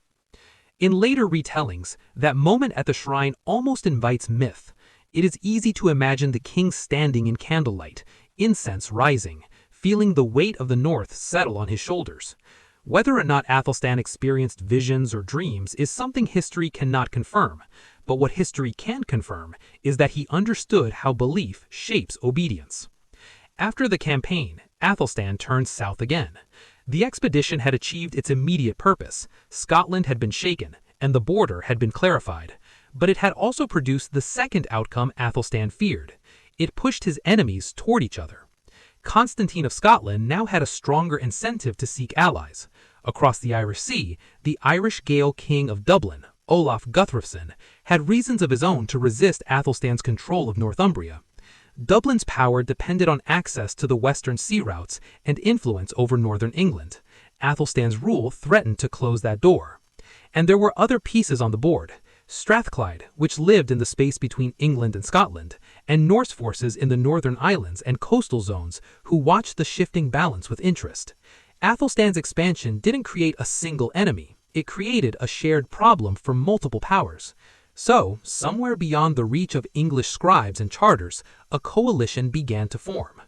In later retellings, that moment at the shrine almost invites myth. It is easy to imagine the king standing in candlelight, incense rising, feeling the weight of the North settle on his shoulders. Whether or not Athelstan experienced visions or dreams is something history cannot confirm, but what history can confirm is that he understood how belief shapes obedience. After the campaign, Athelstan turned south again. The expedition had achieved its immediate purpose. Scotland had been shaken, and the border had been clarified. But it had also produced the second outcome Athelstan feared. It pushed his enemies toward each other. Constantine of Scotland now had a stronger incentive to seek allies. Across the Irish Sea, the Irish Gael king of Dublin, Olaf Guthrum, had reasons of his own to resist Athelstan's control of Northumbria. Dublin's power depended on access to the western sea routes and influence over northern England. Athelstan's rule threatened to close that door. And there were other pieces on the board. Strathclyde, which lived in the space between England and Scotland, and Norse forces in the northern islands and coastal zones who watched the shifting balance with interest. Athelstan's expansion didn't create a single enemy, it created a shared problem for multiple powers. So, somewhere beyond the reach of English scribes and charters, a coalition began to form.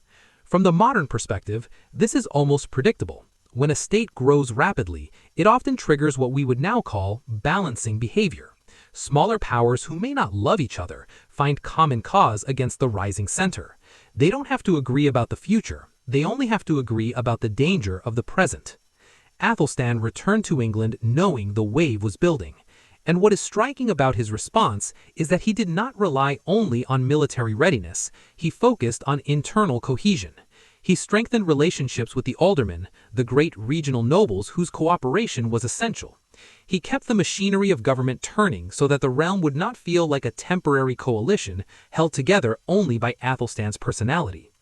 From the modern perspective, this is almost predictable. When a state grows rapidly, it often triggers what we would now call balancing behavior. Smaller powers who may not love each other find common cause against the rising center. They don't have to agree about the future, they only have to agree about the danger of the present. Athelstan returned to England knowing the wave was building. And what is striking about his response is that he did not rely only on military readiness, he focused on internal cohesion. He strengthened relationships with the aldermen, the great regional nobles whose cooperation was essential. He kept the machinery of government turning so that the realm would not feel like a temporary coalition held together only by Athelstan's personality.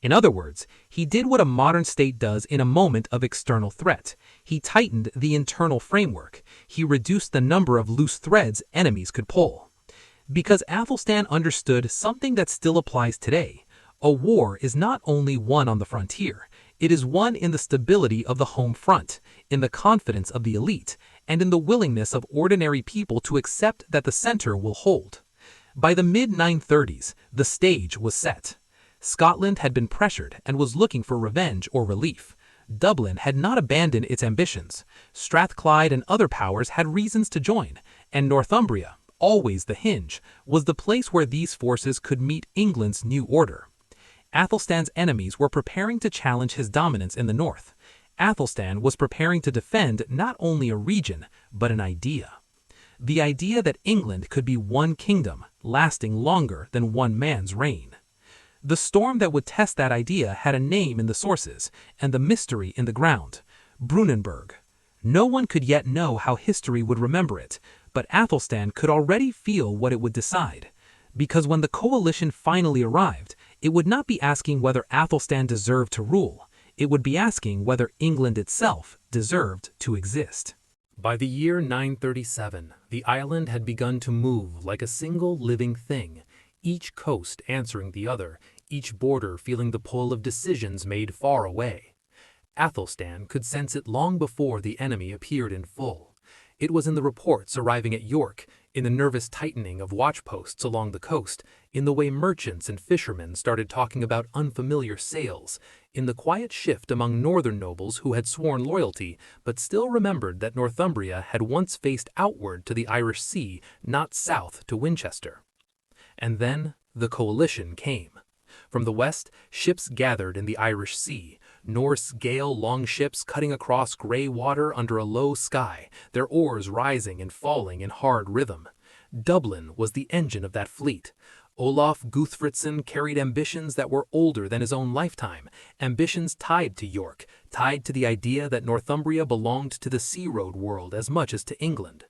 In other words, he did what a modern state does in a moment of external threat. He tightened the internal framework. He reduced the number of loose threads enemies could pull. Because Athelstan understood something that still applies today. A war is not only won on the frontier, it is won in the stability of the home front, in the confidence of the elite, and in the willingness of ordinary people to accept that the center will hold. By the mid-930s, the stage was set. Scotland had been pressured and was looking for revenge or relief. Dublin had not abandoned its ambitions. Strathclyde and other powers had reasons to join, and Northumbria, always the hinge, was the place where these forces could meet England's new order. Athelstan's enemies were preparing to challenge his dominance in the north. Athelstan was preparing to defend not only a region, but an idea. The idea that England could be one kingdom, lasting longer than one man's reign. The storm that would test that idea had a name in the sources, and the mystery in the ground: Brunanburh. No one could yet know how history would remember it, but Athelstan could already feel what it would decide. Because when the coalition finally arrived, it would not be asking whether Athelstan deserved to rule. It would be asking whether England itself deserved to exist. By the year 937, the island had begun to move like a single living thing, each coast answering the other, each border feeling the pull of decisions made far away. Athelstan could sense it long before the enemy appeared in full. It was in the reports arriving at York, in the nervous tightening of watchposts along the coast, in the way merchants and fishermen started talking about unfamiliar sails, in the quiet shift among northern nobles who had sworn loyalty but still remembered that Northumbria had once faced outward to the Irish Sea, not south to Winchester. And then the coalition came. From the west, ships gathered in the Irish Sea, Norse gale longships cutting across gray water under a low sky, their oars rising and falling in hard rhythm. Dublin was the engine of that fleet. Olaf Guthrum carried ambitions that were older than his own lifetime, ambitions tied to York, tied to the idea that Northumbria belonged to the sea road world as much as to England.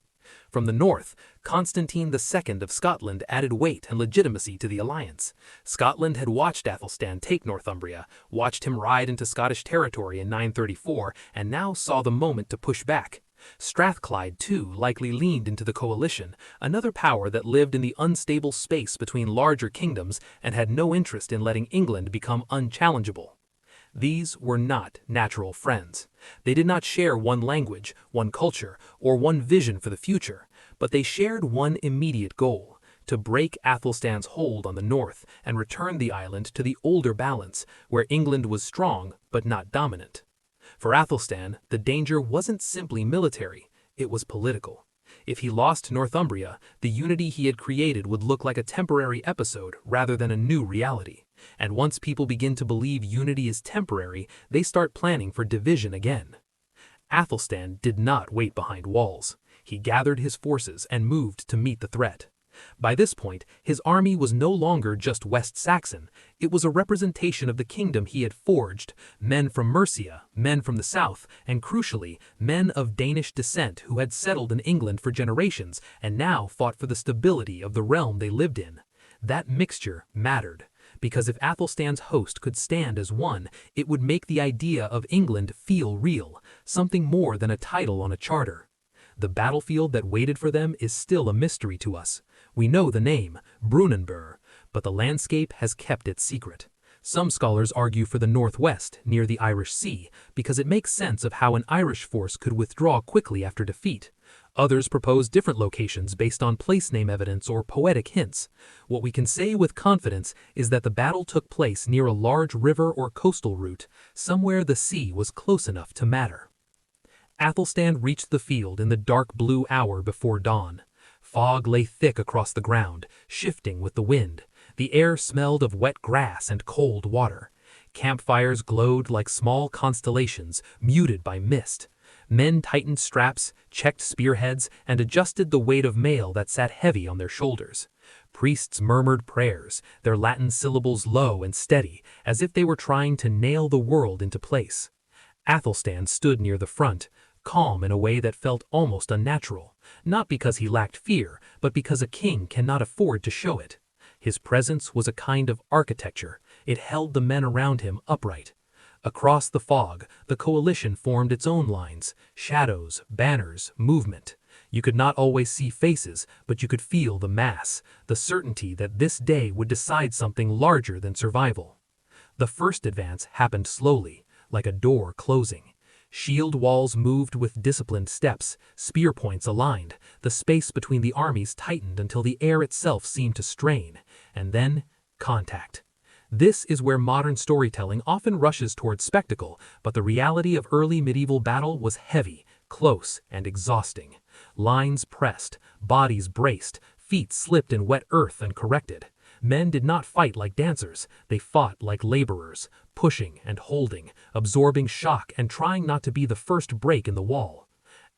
From the north, Constantine II of Scotland added weight and legitimacy to the alliance. Scotland had watched Athelstan take Northumbria, watched him ride into Scottish territory in 934, and now saw the moment to push back. Strathclyde, too, likely leaned into the coalition, another power that lived in the unstable space between larger kingdoms and had no interest in letting England become unchallengeable. These were not natural friends. They did not share one language, one culture, or one vision for the future, but they shared one immediate goal: to break Athelstan's hold on the north and return the island to the older balance, where England was strong but not dominant. For Athelstan, the danger wasn't simply military, it was political. If he lost Northumbria, the unity he had created would look like a temporary episode rather than a new reality. And once people begin to believe unity is temporary, they start planning for division again. Athelstan did not wait behind walls. He gathered his forces and moved to meet the threat. By this point, his army was no longer just West Saxon, it was a representation of the kingdom he had forged, men from Mercia, men from the south, and crucially, men of Danish descent who had settled in England for generations and now fought for the stability of the realm they lived in. That mixture mattered, because if Athelstan's host could stand as one, it would make the idea of England feel real, something more than a title on a charter. The battlefield that waited for them is still a mystery to us. We know the name, Brunanburh, but the landscape has kept it secret. Some scholars argue for the northwest, near the Irish Sea, because it makes sense of how an Irish force could withdraw quickly after defeat. Others propose different locations based on place name evidence or poetic hints. What we can say with confidence is that the battle took place near a large river or coastal route, somewhere the sea was close enough to matter. Athelstan reached the field in the dark blue hour before dawn. Fog lay thick across the ground, shifting with the wind. The air smelled of wet grass and cold water. Campfires glowed like small constellations, muted by mist. Men tightened straps, checked spearheads, and adjusted the weight of mail that sat heavy on their shoulders. Priests murmured prayers, their Latin syllables low and steady, as if they were trying to nail the world into place. Athelstan stood near the front, calm in a way that felt almost unnatural, not because he lacked fear, but because a king cannot afford to show it. His presence was a kind of architecture. It held the men around him upright. Across the fog, the coalition formed its own lines, shadows, banners, movement. You could not always see faces, but you could feel the mass, the certainty that this day would decide something larger than survival. The first advance happened slowly, like a door closing. Shield walls moved with disciplined steps, spear points aligned, the space between the armies tightened until the air itself seemed to strain, and then contact. This is where modern storytelling often rushes towards spectacle, but the reality of early medieval battle was heavy, close, and exhausting. Lines pressed, bodies braced, feet slipped in wet earth and corrected. Men did not fight like dancers, they fought like laborers, pushing and holding, absorbing shock and trying not to be the first break in the wall.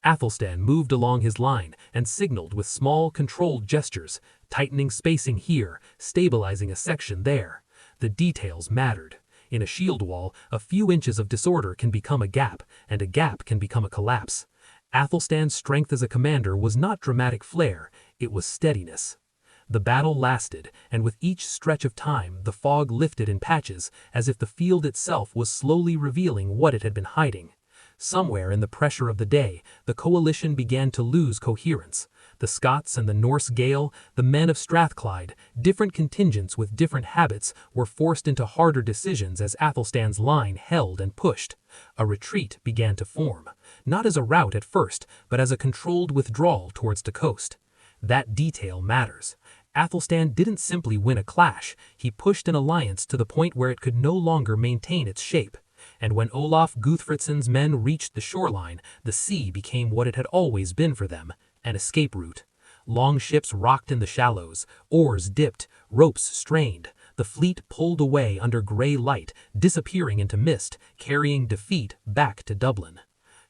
Athelstan moved along his line and signaled with small, controlled gestures, tightening spacing here, stabilizing a section there. The details mattered. In a shield wall, a few inches of disorder can become a gap, and a gap can become a collapse. Athelstan's strength as a commander was not dramatic flair, it was steadiness. The battle lasted, and with each stretch of time, the fog lifted in patches, as if the field itself was slowly revealing what it had been hiding. Somewhere in the pressure of the day, the coalition began to lose coherence. The Scots and the Norse Gael, the men of Strathclyde, different contingents with different habits, were forced into harder decisions as Athelstan's line held and pushed. A retreat began to form, not as a rout at first, but as a controlled withdrawal towards the coast. That detail matters. Athelstan didn't simply win a clash, he pushed an alliance to the point where it could no longer maintain its shape. And when Olaf Guthfrithson's men reached the shoreline, the sea became what it had always been for them, an escape route. Long ships rocked in the shallows, oars dipped, ropes strained. The fleet pulled away under gray light, disappearing into mist, carrying defeat back to Dublin.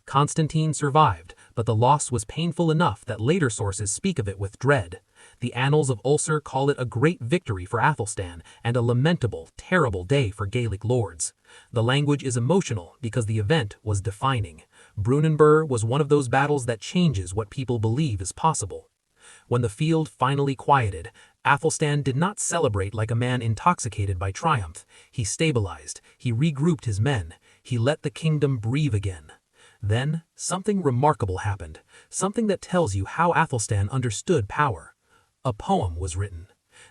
Constantine survived, but the loss was painful enough that later sources speak of it with dread. The annals of Ulster call it a great victory for Athelstan and a lamentable, terrible day for Gaelic lords. The language is emotional because the event was defining. Brunanburh was one of those battles that changes what people believe is possible. When the field finally quieted, Athelstan did not celebrate like a man intoxicated by triumph. He stabilized, he regrouped his men, he let the kingdom breathe again. Then, something remarkable happened, something that tells you how Athelstan understood power. A poem was written.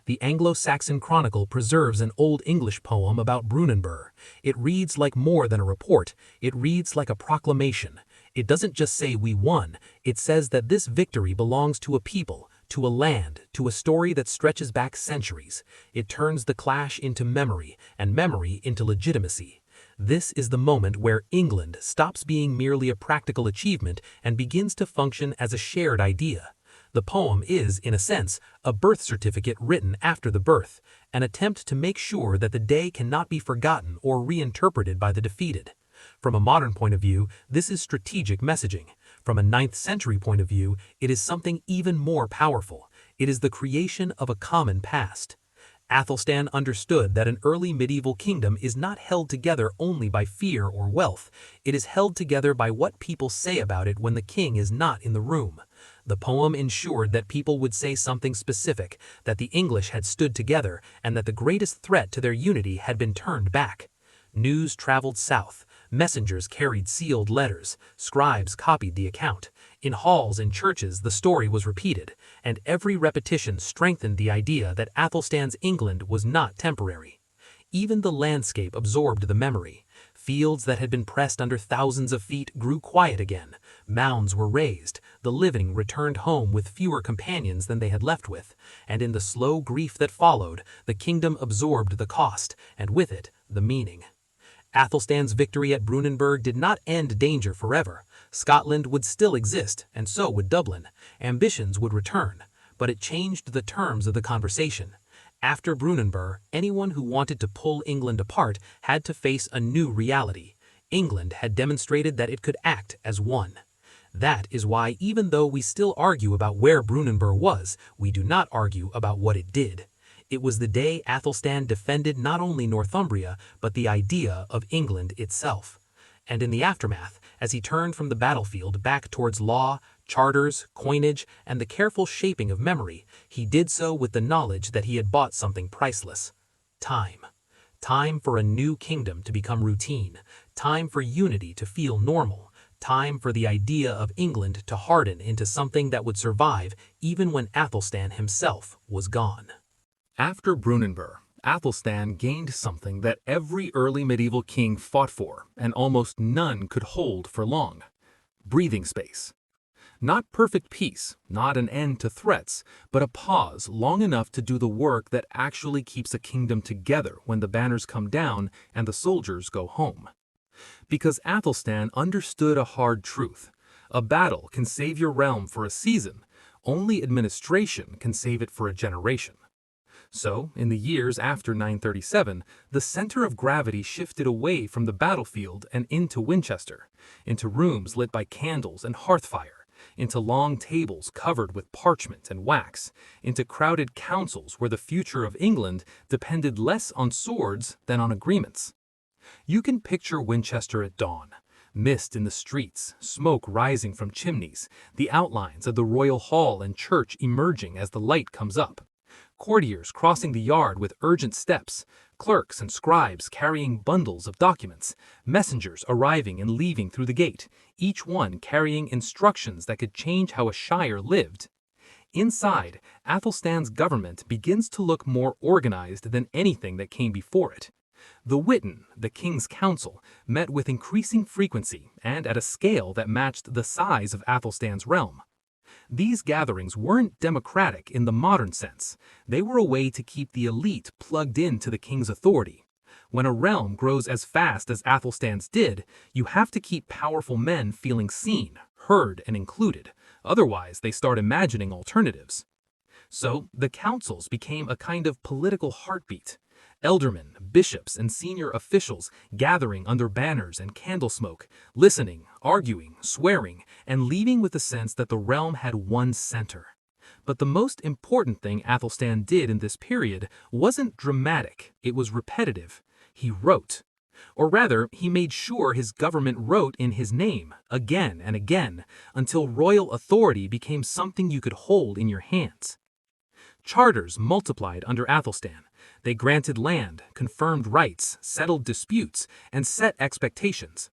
The Anglo-Saxon Chronicle preserves an Old English poem about Brunanburh. It reads like more than a report, it reads like a proclamation. It doesn't just say we won, it says that this victory belongs to a people, to a land, to a story that stretches back centuries. It turns the clash into memory, and memory into legitimacy. This is the moment where England stops being merely a practical achievement and begins to function as a shared idea. The poem is, in a sense, a birth certificate written after the birth, an attempt to make sure that the day cannot be forgotten or reinterpreted by the defeated. From a modern point of view, this is strategic messaging. From a 9th century point of view, it is something even more powerful. It is the creation of a common past. Athelstan understood that an early medieval kingdom is not held together only by fear or wealth. It is held together by what people say about it when the king is not in the room. The poem ensured that people would say something specific, that the English had stood together, and that the greatest threat to their unity had been turned back. News traveled south. Messengers carried sealed letters. Scribes copied the account. In halls and churches the story was repeated, and every repetition strengthened the idea that Athelstan's England was not temporary. Even the landscape absorbed the memory. Fields that had been pressed under thousands of feet grew quiet again. Mounds were raised. The living returned home with fewer companions than they had left with, and in the slow grief that followed, the kingdom absorbed the cost, and with it, the meaning. Athelstan's victory at Brunanburh did not end danger forever. Scotland would still exist, and so would Dublin. Ambitions would return, but it changed the terms of the conversation. After Brunanburh, anyone who wanted to pull England apart had to face a new reality. England had demonstrated that it could act as one. That is why, even though we still argue about where Brunanburh was, we do not argue about what it did. It was the day Athelstan defended not only Northumbria, but the idea of England itself. And in the aftermath, as he turned from the battlefield back towards law, charters, coinage, and the careful shaping of memory, he did so with the knowledge that he had bought something priceless: time. Time for a new kingdom to become routine, time for unity to feel normal, time for the idea of England to harden into something that would survive even when Athelstan himself was gone. After Brunanburh, Athelstan gained something that every early medieval king fought for, and almost none could hold for long: breathing space. Not perfect peace, not an end to threats, but a pause long enough to do the work that actually keeps a kingdom together when the banners come down and the soldiers go home. Because Athelstan understood a hard truth: a battle can save your realm for a season, only administration can save it for a generation. So, in the years after 937, the center of gravity shifted away from the battlefield and into Winchester, into rooms lit by candles and hearth fire, into long tables covered with parchment and wax, into crowded councils where the future of England depended less on swords than on agreements. You can picture Winchester at dawn: mist in the streets, smoke rising from chimneys, the outlines of the royal hall and church emerging as the light comes up. Courtiers crossing the yard with urgent steps, clerks and scribes carrying bundles of documents, messengers arriving and leaving through the gate, each one carrying instructions that could change how a shire lived. Inside, Athelstan's government begins to look more organized than anything that came before it. The Witan, the king's council, met with increasing frequency and at a scale that matched the size of Athelstan's realm. These gatherings weren't democratic in the modern sense. They were a way to keep the elite plugged into the king's authority. When a realm grows as fast as Athelstan's did, you have to keep powerful men feeling seen, heard, and included. Otherwise, they start imagining alternatives. So, the councils became a kind of political heartbeat. Eldermen, bishops, and senior officials gathering under banners and candle smoke, listening, arguing, swearing, and leaving with the sense that the realm had one center. But the most important thing Athelstan did in this period wasn't dramatic, it was repetitive. He wrote. Or rather, he made sure his government wrote in his name, again and again, until royal authority became something you could hold in your hands. Charters multiplied under Athelstan. They granted land, confirmed rights, settled disputes, and set expectations.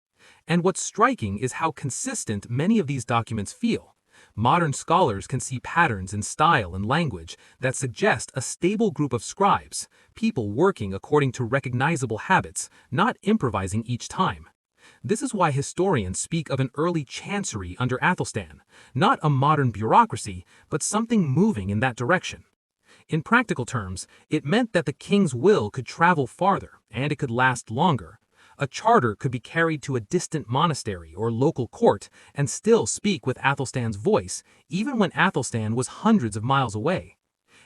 And what's striking is how consistent many of these documents feel. Modern scholars can see patterns in style and language that suggest a stable group of scribes, people working according to recognizable habits, not improvising each time. This is why historians speak of an early chancery under Athelstan, not a modern bureaucracy, but something moving in that direction. In practical terms, it meant that the king's will could travel farther, and it could last longer. A charter could be carried to a distant monastery or local court and still speak with Athelstan's voice, even when Athelstan was hundreds of miles away.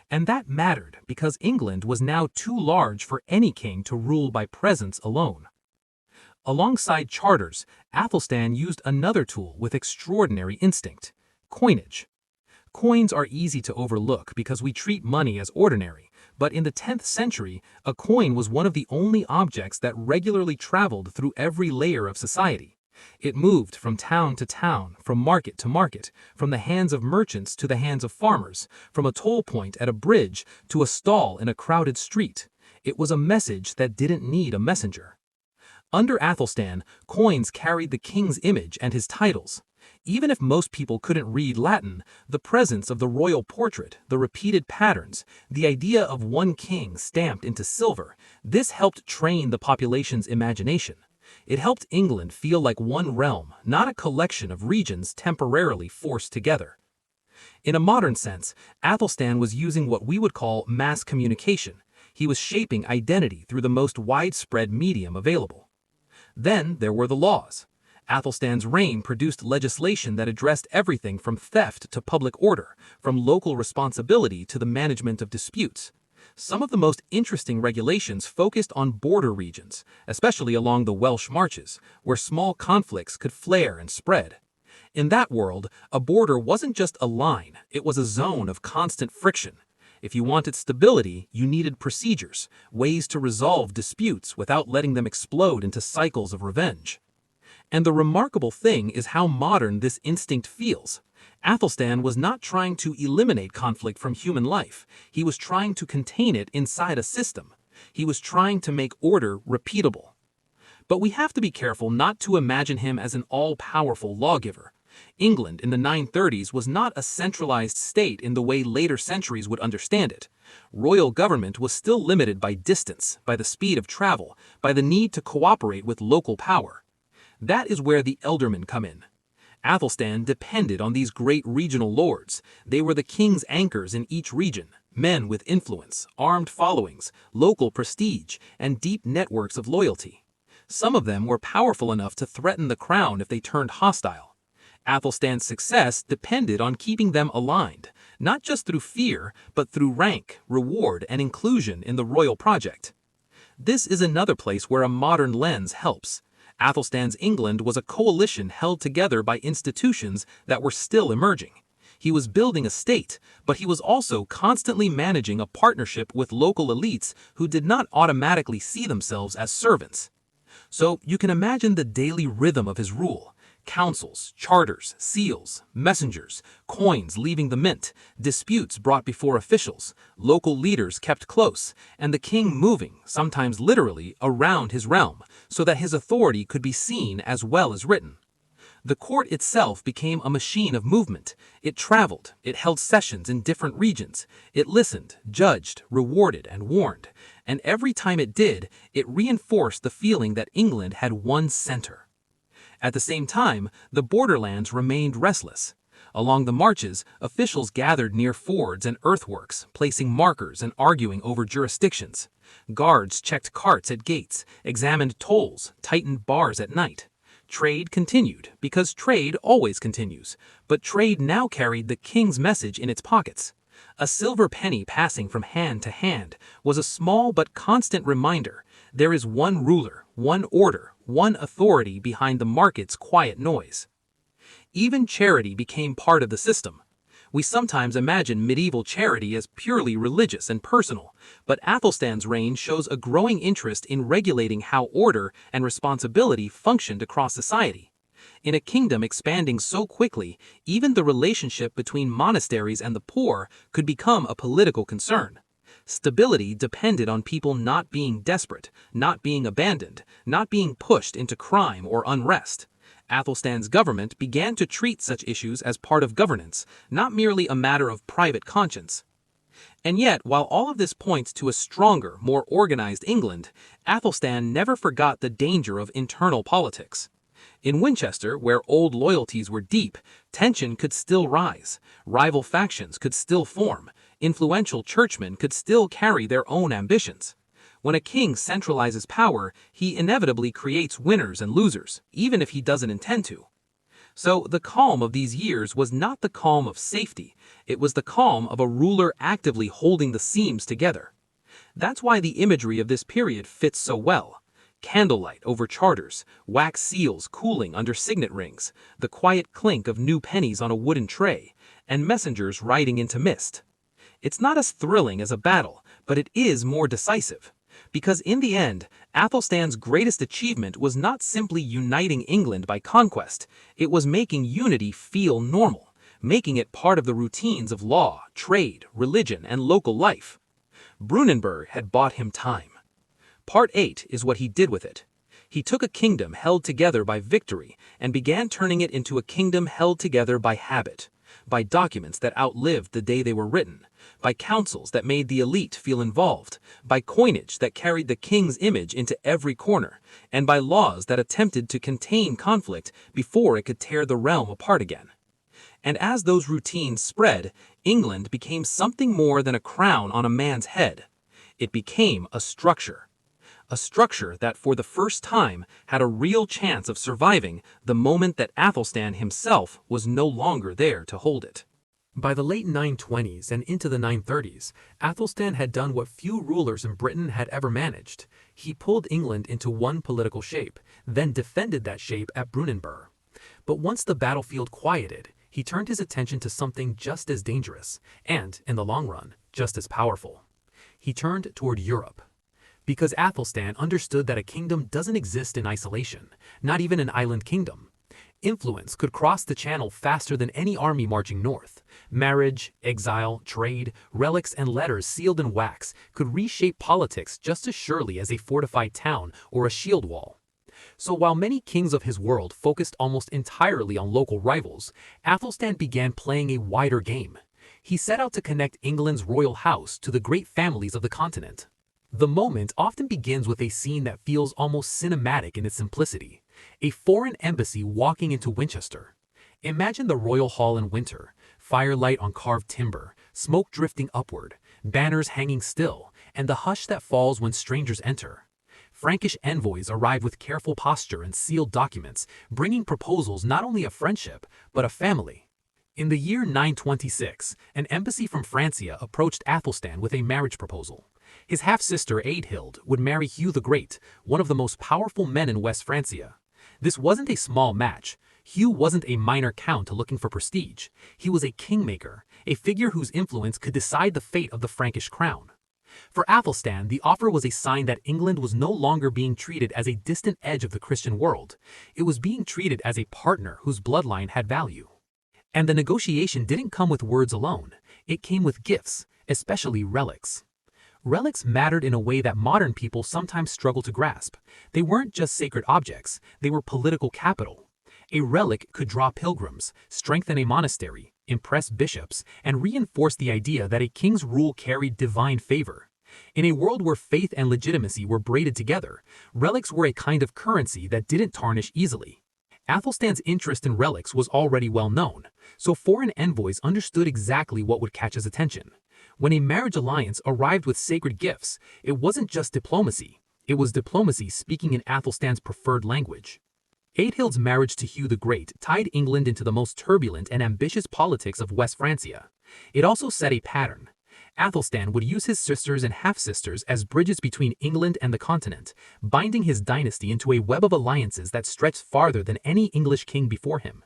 And that mattered because England was now too large for any king to rule by presence alone. Alongside charters, Athelstan used another tool with extraordinary instinct: coinage. Coins are easy to overlook because we treat money as ordinary, but in the 10th century, a coin was one of the only objects that regularly traveled through every layer of society. It moved from town to town, from market to market, from the hands of merchants to the hands of farmers, from a toll point at a bridge to a stall in a crowded street. It was a message that didn't need a messenger. Under Athelstan, coins carried the king's image and his titles. Even if most people couldn't read Latin, the presence of the royal portrait, the repeated patterns, the idea of one king stamped into silver, this helped train the population's imagination. It helped England feel like one realm, not a collection of regions temporarily forced together. In a modern sense, Athelstan was using what we would call mass communication. He was shaping identity through the most widespread medium available. Then there were the laws. Athelstan's reign produced legislation that addressed everything from theft to public order, from local responsibility to the management of disputes. Some of the most interesting regulations focused on border regions, especially along the Welsh marches, where small conflicts could flare and spread. In that world, a border wasn't just a line, it was a zone of constant friction. If you wanted stability, you needed procedures, ways to resolve disputes without letting them explode into cycles of revenge. And the remarkable thing is how modern this instinct feels. Athelstan was not trying to eliminate conflict from human life. He was trying to contain it inside a system. He was trying to make order repeatable. But we have to be careful not to imagine him as an all-powerful lawgiver. England in the 930s was not a centralized state in the way later centuries would understand it. Royal government was still limited by distance, by the speed of travel, by the need to cooperate with local power. That is where the ealdormen come in. Athelstan depended on these great regional lords. They were the king's anchors in each region, men with influence, armed followings, local prestige, and deep networks of loyalty. Some of them were powerful enough to threaten the crown if they turned hostile. Athelstan's success depended on keeping them aligned, not just through fear, but through rank, reward, and inclusion in the royal project. This is another place where a modern lens helps. Athelstan's England was a coalition held together by institutions that were still emerging. He was building a state, but he was also constantly managing a partnership with local elites who did not automatically see themselves as servants. So you can imagine the daily rhythm of his rule: councils, charters, seals, messengers, coins leaving the mint, disputes brought before officials, local leaders kept close, and the king moving, sometimes literally, around his realm, so that his authority could be seen as well as written. The court itself became a machine of movement. It traveled, it held sessions in different regions, it listened, judged, rewarded, and warned. And every time it did, it reinforced the feeling that England had one center. At the same time, the borderlands remained restless. Along the marches, officials gathered near fords and earthworks, placing markers and arguing over jurisdictions. Guards checked carts at gates, examined tolls, tightened bars at night. Trade continued, because trade always continues, but trade now carried the king's message in its pockets. A silver penny passing from hand to hand was a small but constant reminder: there is one ruler, one order, one authority behind the market's quiet noise. Even charity became part of the system. We sometimes imagine medieval charity as purely religious and personal, but Athelstan's reign shows a growing interest in regulating how order and responsibility functioned across society. In a kingdom expanding so quickly, even the relationship between monasteries and the poor could become a political concern. Stability depended on people not being desperate, not being abandoned, not being pushed into crime or unrest. Athelstan's government began to treat such issues as part of governance, not merely a matter of private conscience. And yet, while all of this points to a stronger, more organized England, Athelstan never forgot the danger of internal politics. In Winchester, where old loyalties were deep, tension could still rise, rival factions could still form, influential churchmen could still carry their own ambitions. When a king centralizes power, he inevitably creates winners and losers, even if he doesn't intend to. So the calm of these years was not the calm of safety, it was the calm of a ruler actively holding the seams together. That's why the imagery of this period fits so well. Candlelight over charters, wax seals cooling under signet rings, the quiet clink of new pennies on a wooden tray, and messengers riding into mist. It's not as thrilling as a battle, but it is more decisive. Because in the end, Athelstan's greatest achievement was not simply uniting England by conquest, it was making unity feel normal, making it part of the routines of law, trade, religion, and local life. Brunanburh had bought him time. Part 8 is what he did with it. He took a kingdom held together by victory and began turning it into a kingdom held together by habit, by documents that outlived the day they were written, by councils that made the elite feel involved, by coinage that carried the king's image into every corner, and by laws that attempted to contain conflict before it could tear the realm apart again. And as those routines spread, England became something more than a crown on a man's head. It became a structure that for the first time had a real chance of surviving the moment that Athelstan himself was no longer there to hold it. By the late 920s and into the 930s, Athelstan had done what few rulers in Britain had ever managed. He pulled England into one political shape, then defended that shape at Brunanburh. But once the battlefield quieted, he turned his attention to something just as dangerous, and, in the long run, just as powerful. He turned toward Europe. Because Athelstan understood that a kingdom doesn't exist in isolation, not even an island kingdom. Influence could cross the channel faster than any army marching north. Marriage, exile, trade, relics, and letters sealed in wax could reshape politics just as surely as a fortified town or a shield wall. So while many kings of his world focused almost entirely on local rivals, Athelstan began playing a wider game. He set out to connect England's royal house to the great families of the continent. The moment often begins with a scene that feels almost cinematic in its simplicity. A foreign embassy walking into Winchester. Imagine the royal hall in winter, firelight on carved timber, smoke drifting upward, banners hanging still, and the hush that falls when strangers enter. Frankish envoys arrive with careful posture and sealed documents, bringing proposals not only of friendship, but of family. In the year 926, an embassy from Francia approached Athelstan with a marriage proposal. His half-sister Aedhild would marry Hugh the Great, one of the most powerful men in West Francia. This wasn't a small match. Hugh wasn't a minor count looking for prestige. He was a kingmaker, a figure whose influence could decide the fate of the Frankish crown. For Athelstan, the offer was a sign that England was no longer being treated as a distant edge of the Christian world. It was being treated as a partner whose bloodline had value. And the negotiation didn't come with words alone. It came with gifts, especially relics. Relics mattered in a way that modern people sometimes struggle to grasp. They weren't just sacred objects, they were political capital. A relic could draw pilgrims, strengthen a monastery, impress bishops, and reinforce the idea that a king's rule carried divine favor. In a world where faith and legitimacy were braided together, relics were a kind of currency that didn't tarnish easily. Athelstan's interest in relics was already well known, so foreign envoys understood exactly what would catch his attention. When a marriage alliance arrived with sacred gifts, it wasn't just diplomacy. It was diplomacy speaking in Athelstan's preferred language. Aedhild's marriage to Hugh the Great tied England into the most turbulent and ambitious politics of West Francia. It also set a pattern. Athelstan would use his sisters and half-sisters as bridges between England and the continent, binding his dynasty into a web of alliances that stretched farther than any English king before him.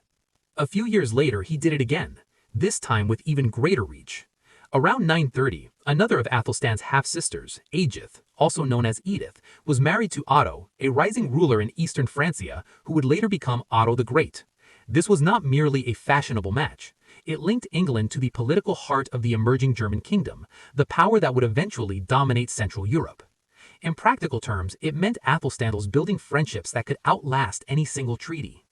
A few years later, he did it again, this time with even greater reach. Around 930, another of Athelstan's half-sisters, Aegith, also known as Edith, was married to Otto, a rising ruler in eastern Francia who would later become Otto the Great. This was not merely a fashionable match. It linked England to the political heart of the emerging German kingdom, the power that would eventually dominate Central Europe. In practical terms, it meant Athelstan was building friendships that could outlast any single treaty.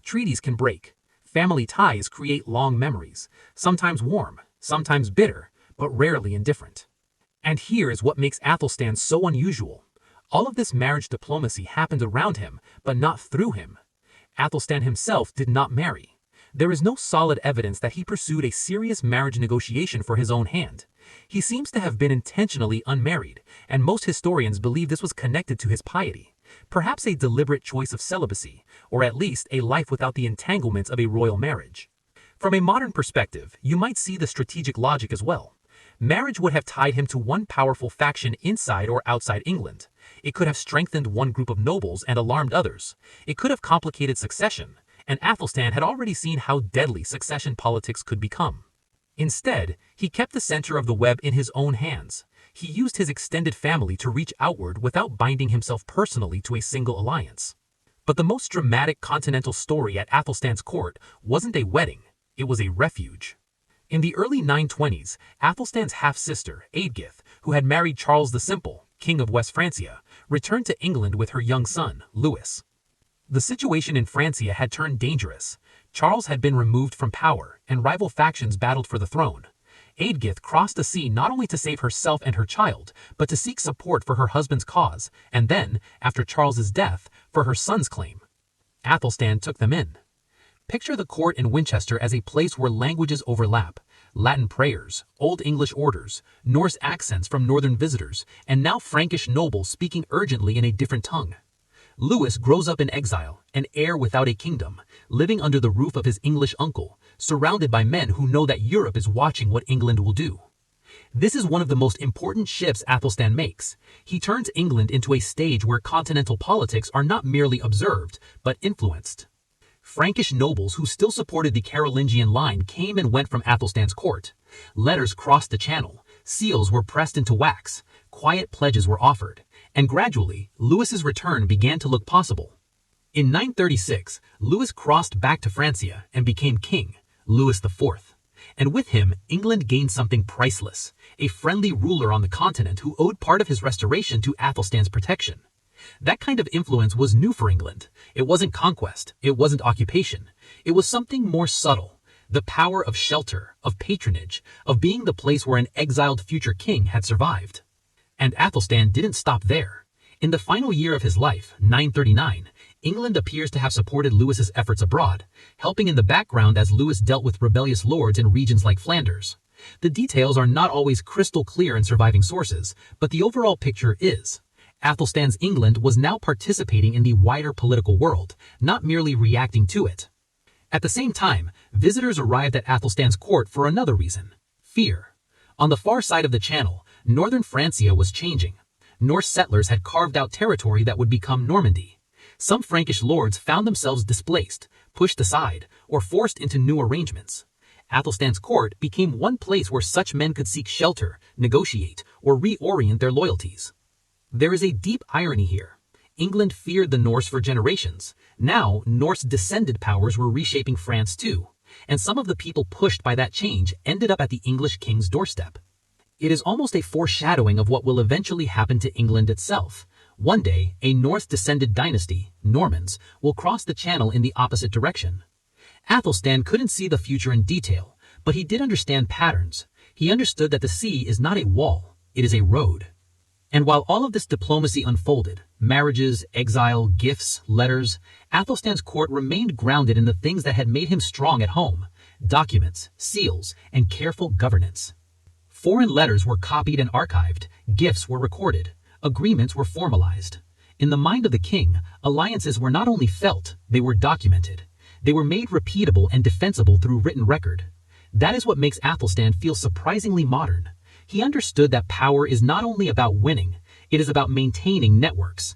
Treaties can break. Family ties create long memories, sometimes warm, sometimes bitter, but rarely indifferent. And here is what makes Athelstan so unusual. All of this marriage diplomacy happened around him, but not through him. Athelstan himself did not marry. There is no solid evidence that he pursued a serious marriage negotiation for his own hand. He seems to have been intentionally unmarried, and most historians believe this was connected to his piety, perhaps a deliberate choice of celibacy, or at least a life without the entanglements of a royal marriage. From a modern perspective, you might see the strategic logic as well. Marriage would have tied him to one powerful faction inside or outside England. It could have strengthened one group of nobles and alarmed others. It could have complicated succession, and Athelstan had already seen how deadly succession politics could become. Instead, he kept the center of the web in his own hands. He used his extended family to reach outward without binding himself personally to a single alliance. But the most dramatic continental story at Athelstan's court wasn't a wedding, it was a refuge. In the early 920s, Athelstan's half-sister, Eadgith, who had married Charles the Simple, king of West Francia, returned to England with her young son, Louis. The situation in Francia had turned dangerous. Charles had been removed from power, and rival factions battled for the throne. Eadgith crossed the sea not only to save herself and her child, but to seek support for her husband's cause, and then, after Charles's death, for her son's claim. Athelstan took them in. Picture the court in Winchester as a place where languages overlap. Latin prayers, Old English orders, Norse accents from northern visitors, and now Frankish nobles speaking urgently in a different tongue. Louis grows up in exile, an heir without a kingdom, living under the roof of his English uncle, surrounded by men who know that Europe is watching what England will do. This is one of the most important shifts Athelstan makes. He turns England into a stage where continental politics are not merely observed, but influenced. Frankish nobles who still supported the Carolingian line came and went from Athelstan's court. Letters crossed the channel, seals were pressed into wax, quiet pledges were offered, and gradually, Louis's return began to look possible. In 936, Louis crossed back to Francia and became king, Louis IV. And with him, England gained something priceless, a friendly ruler on the continent who owed part of his restoration to Athelstan's protection. That kind of influence was new for England. It wasn't conquest, it wasn't occupation. It was something more subtle, the power of shelter, of patronage, of being the place where an exiled future king had survived. And Athelstan didn't stop there. In the final year of his life, 939, England appears to have supported Louis's efforts abroad, helping in the background as Louis dealt with rebellious lords in regions like Flanders. The details are not always crystal clear in surviving sources, but the overall picture is. Athelstan's England was now participating in the wider political world, not merely reacting to it. At the same time, visitors arrived at Athelstan's court for another reason: fear. On the far side of the channel, northern Francia was changing. Norse settlers had carved out territory that would become Normandy. Some Frankish lords found themselves displaced, pushed aside, or forced into new arrangements. Athelstan's court became one place where such men could seek shelter, negotiate, or reorient their loyalties. There is a deep irony here. England feared the Norse for generations. Now, Norse-descended powers were reshaping France too, and some of the people pushed by that change ended up at the English king's doorstep. It is almost a foreshadowing of what will eventually happen to England itself. One day, a Norse-descended dynasty, Normans, will cross the channel in the opposite direction. Athelstan couldn't see the future in detail, but he did understand patterns. He understood that the sea is not a wall, it is a road. And while all of this diplomacy unfolded, marriages, exile, gifts, letters, Athelstan's court remained grounded in the things that had made him strong at home: documents, seals, and careful governance. Foreign letters were copied and archived, gifts were recorded, agreements were formalized. In the mind of the king, alliances were not only felt, they were documented. They were made repeatable and defensible through written record. That is what makes Athelstan feel surprisingly modern. He understood that power is not only about winning, it is about maintaining networks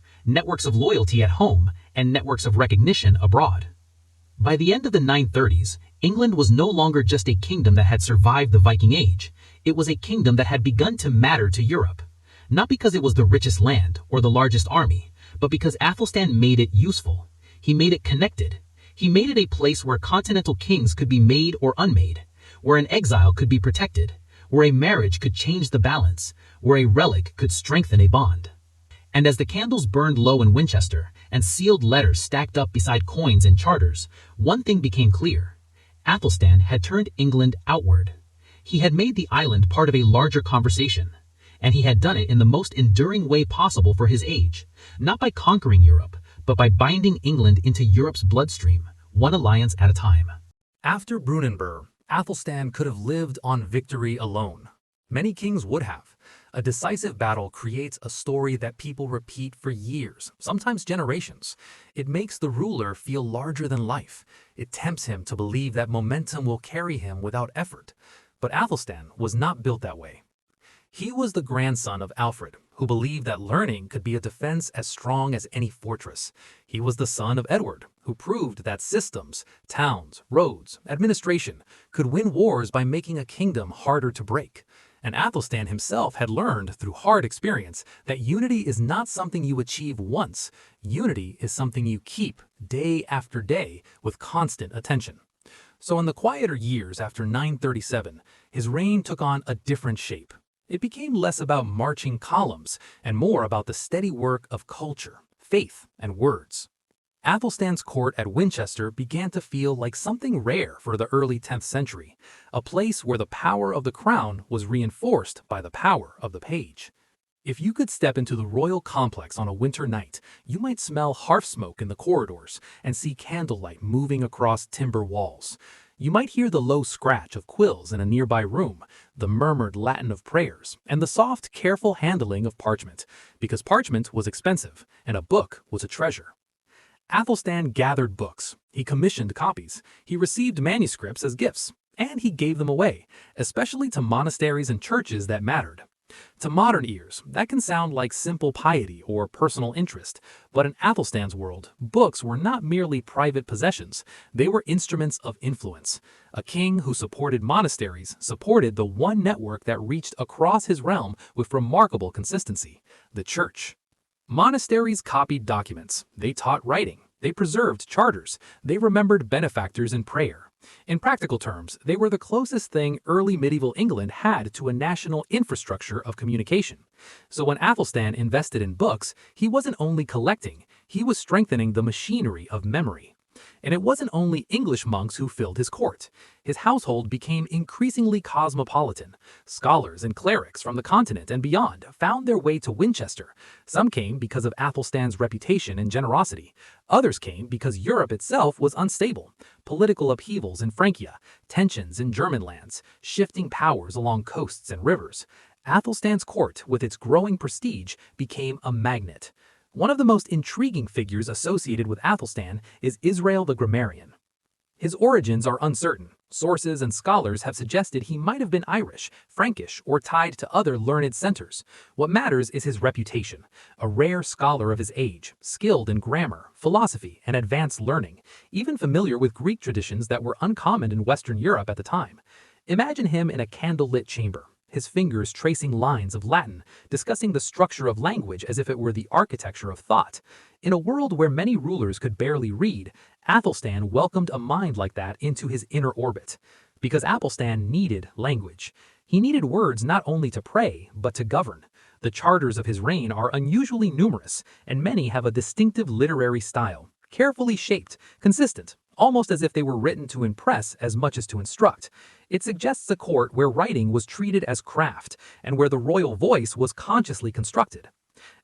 of loyalty at home and networks of recognition abroad. By the end of the 930s, England was no longer just a kingdom that had survived the Viking Age. It was a kingdom that had begun to matter to Europe. Not because it was the richest land or the largest army, but because Athelstan made it useful. He made it connected. He made it a place where continental kings could be made or unmade, where an exile could be protected, where a marriage could change the balance, where a relic could strengthen a bond. And as the candles burned low in Winchester and sealed letters stacked up beside coins and charters, one thing became clear. Athelstan had turned England outward. He had made the island part of a larger conversation, and he had done it in the most enduring way possible for his age, not by conquering Europe, but by binding England into Europe's bloodstream, one alliance at a time. After Brunanburh, Athelstan could have lived on victory alone. Many kings would have. A decisive battle creates a story that people repeat for years, sometimes generations. It makes the ruler feel larger than life. It tempts him to believe that momentum will carry him without effort. But Athelstan was not built that way. He was the grandson of Alfred, who believed that learning could be a defense as strong as any fortress. He was the son of Edward, who proved that systems, towns, roads, administration could win wars by making a kingdom harder to break. And Athelstan himself had learned through hard experience that unity is not something you achieve once. Unity is something you keep day after day with constant attention. So in the quieter years after 937, his reign took on a different shape. It became less about marching columns and more about the steady work of culture, faith, and words. Athelstan's court at Winchester began to feel like something rare for the early 10th century, a place where the power of the crown was reinforced by the power of the page. If you could step into the royal complex on a winter night, you might smell hearth smoke in the corridors and see candlelight moving across timber walls. You might hear the low scratch of quills in a nearby room, the murmured Latin of prayers, and the soft, careful handling of parchment, because parchment was expensive and a book was a treasure. Athelstan gathered books, he commissioned copies, he received manuscripts as gifts, and he gave them away, especially to monasteries and churches that mattered. To modern ears, that can sound like simple piety or personal interest, but in Athelstan's world, books were not merely private possessions, they were instruments of influence. A king who supported monasteries supported the one network that reached across his realm with remarkable consistency: the church. Monasteries copied documents, they taught writing, they preserved charters, they remembered benefactors in prayer. In practical terms, they were the closest thing early medieval England had to a national infrastructure of communication. So when Athelstan invested in books, he wasn't only collecting, he was strengthening the machinery of memory. And it wasn't only English monks who filled his court. His household became increasingly cosmopolitan. Scholars and clerics from the continent and beyond found their way to Winchester. Some came because of Athelstan's reputation and generosity. Others came because Europe itself was unstable. Political upheavals in Francia, tensions in German lands, shifting powers along coasts and rivers. Athelstan's court, with its growing prestige, became a magnet. One of the most intriguing figures associated with Athelstan is Israel the Grammarian. His origins are uncertain. Sources and scholars have suggested he might have been Irish, Frankish, or tied to other learned centers. What matters is his reputation, a rare scholar of his age, skilled in grammar, philosophy, and advanced learning, even familiar with Greek traditions that were uncommon in Western Europe at the time. Imagine him in a candlelit chamber, his fingers tracing lines of Latin, discussing the structure of language as if it were the architecture of thought. In a world where many rulers could barely read, Athelstan welcomed a mind like that into his inner orbit. Because Athelstan needed language. He needed words not only to pray, but to govern. The charters of his reign are unusually numerous, and many have a distinctive literary style, carefully shaped, consistent, almost as if they were written to impress as much as to instruct. It suggests a court where writing was treated as craft, and where the royal voice was consciously constructed.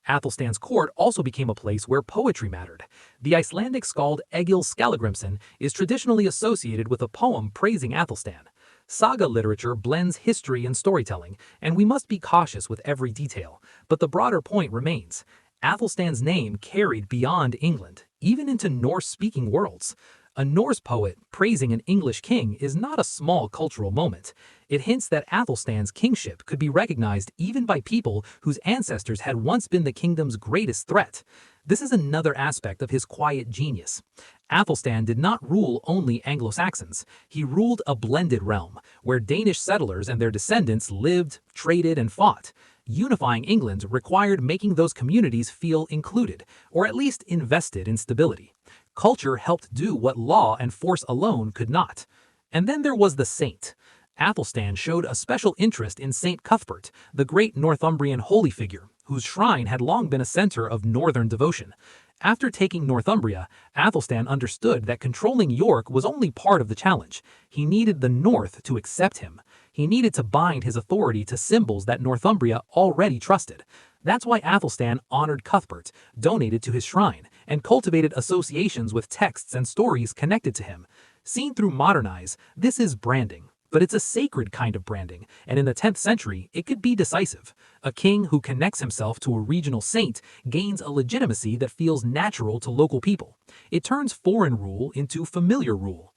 Athelstan's court also became a place where poetry mattered. The Icelandic skald Egil Skallagrimsson is traditionally associated with a poem praising Athelstan. Saga literature blends history and storytelling, and we must be cautious with every detail, but the broader point remains. Athelstan's name carried beyond England, even into Norse-speaking worlds. A Norse poet praising an English king is not a small cultural moment. It hints that Athelstan's kingship could be recognized even by people whose ancestors had once been the kingdom's greatest threat. This is another aspect of his quiet genius. Athelstan did not rule only Anglo-Saxons. He ruled a blended realm, where Danish settlers and their descendants lived, traded, and fought. Unifying England required making those communities feel included, or at least invested in stability. Culture helped do what law and force alone could not. And then there was the saint. Athelstan showed a special interest in Saint Cuthbert, the great Northumbrian holy figure, whose shrine had long been a center of northern devotion. After taking Northumbria, Athelstan understood that controlling York was only part of the challenge. He needed the North to accept him. He needed to bind his authority to symbols that Northumbria already trusted. That's why Athelstan honored Cuthbert, donated to his shrine, and cultivated associations with texts and stories connected to him. Seen through modern eyes, this is branding. But it's a sacred kind of branding, and in the 10th century, it could be decisive. A king who connects himself to a regional saint gains a legitimacy that feels natural to local people. It turns foreign rule into familiar rule.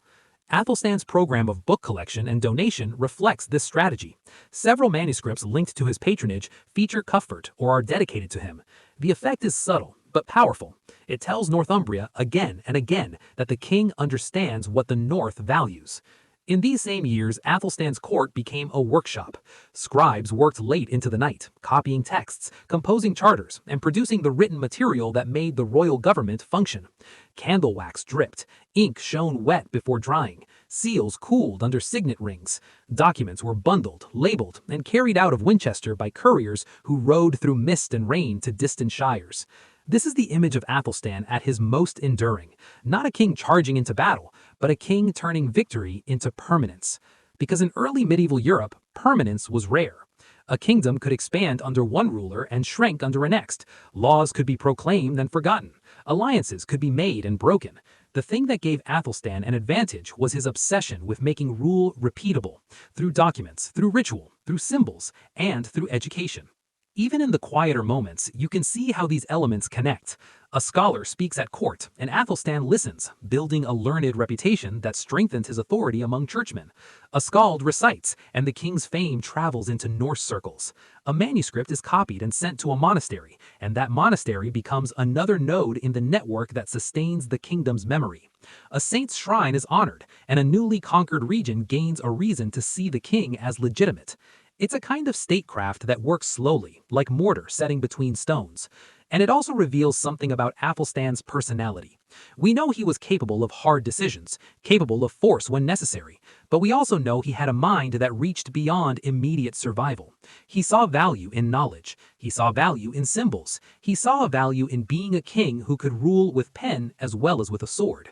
Athelstan's program of book collection and donation reflects this strategy. Several manuscripts linked to his patronage feature Cuthbert or are dedicated to him. The effect is subtle, but powerful. It tells Northumbria again and again that the king understands what the North values. In these same years, Athelstan's court became a workshop. Scribes worked late into the night, copying texts, composing charters, and producing the written material that made the royal government function. Candle wax dripped, ink shone wet before drying, seals cooled under signet rings. Documents were bundled, labeled, and carried out of Winchester by couriers who rode through mist and rain to distant shires. This is the image of Athelstan at his most enduring, not a king charging into battle, but a king turning victory into permanence. Because in early medieval Europe, permanence was rare. A kingdom could expand under one ruler and shrink under a next. Laws could be proclaimed and forgotten. Alliances could be made and broken. The thing that gave Athelstan an advantage was his obsession with making rule repeatable, through documents, through ritual, through symbols, and through education. Even in the quieter moments, you can see how these elements connect. A scholar speaks at court, and Athelstan listens, building a learned reputation that strengthens his authority among churchmen. A skald recites, and the king's fame travels into Norse circles. A manuscript is copied and sent to a monastery, and that monastery becomes another node in the network that sustains the kingdom's memory. A saint's shrine is honored, and a newly conquered region gains a reason to see the king as legitimate. It's a kind of statecraft that works slowly, like mortar setting between stones. And it also reveals something about Athelstan's personality. We know he was capable of hard decisions, capable of force when necessary, but we also know he had a mind that reached beyond immediate survival. He saw value in knowledge. He saw value in symbols. He saw a value in being a king who could rule with pen as well as with a sword.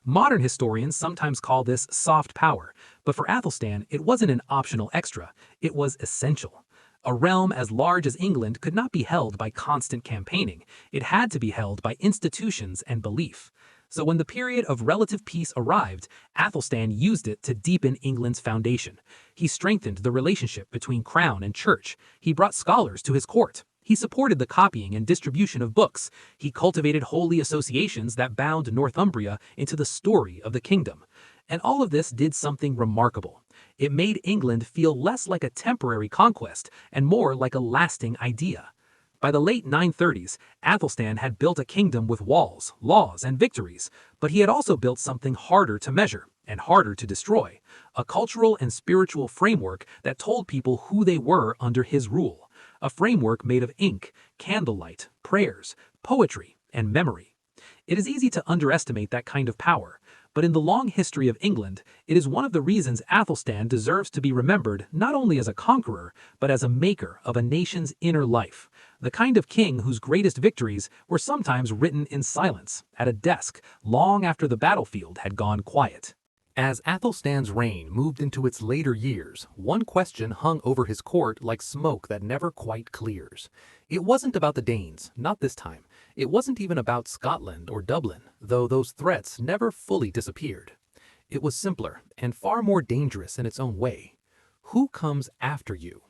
Modern historians sometimes call this soft power, but for Athelstan, it wasn't an optional extra, it was essential. A realm as large as England could not be held by constant campaigning, it had to be held by institutions and belief. So when the period of relative peace arrived, Athelstan used it to deepen England's foundation. He strengthened the relationship between crown and church. He brought scholars to his court. He supported the copying and distribution of books. He cultivated holy associations that bound Northumbria into the story of the kingdom. And all of this did something remarkable. It made England feel less like a temporary conquest and more like a lasting idea. By the late 930s, Athelstan had built a kingdom with walls, laws, and victories, but he had also built something harder to measure and harder to destroy, a cultural and spiritual framework that told people who they were under his rule. A framework made of ink, candlelight, prayers, poetry, and memory. It is easy to underestimate that kind of power, but in the long history of England, it is one of the reasons Athelstan deserves to be remembered not only as a conqueror, but as a maker of a nation's inner life, the kind of king whose greatest victories were sometimes written in silence, at a desk, long after the battlefield had gone quiet. As Athelstan's reign moved into its later years, one question hung over his court like smoke that never quite clears. It wasn't about the Danes, not this time. It wasn't even about Scotland or Dublin, though those threats never fully disappeared. It was simpler and far more dangerous in its own way. Who comes after you?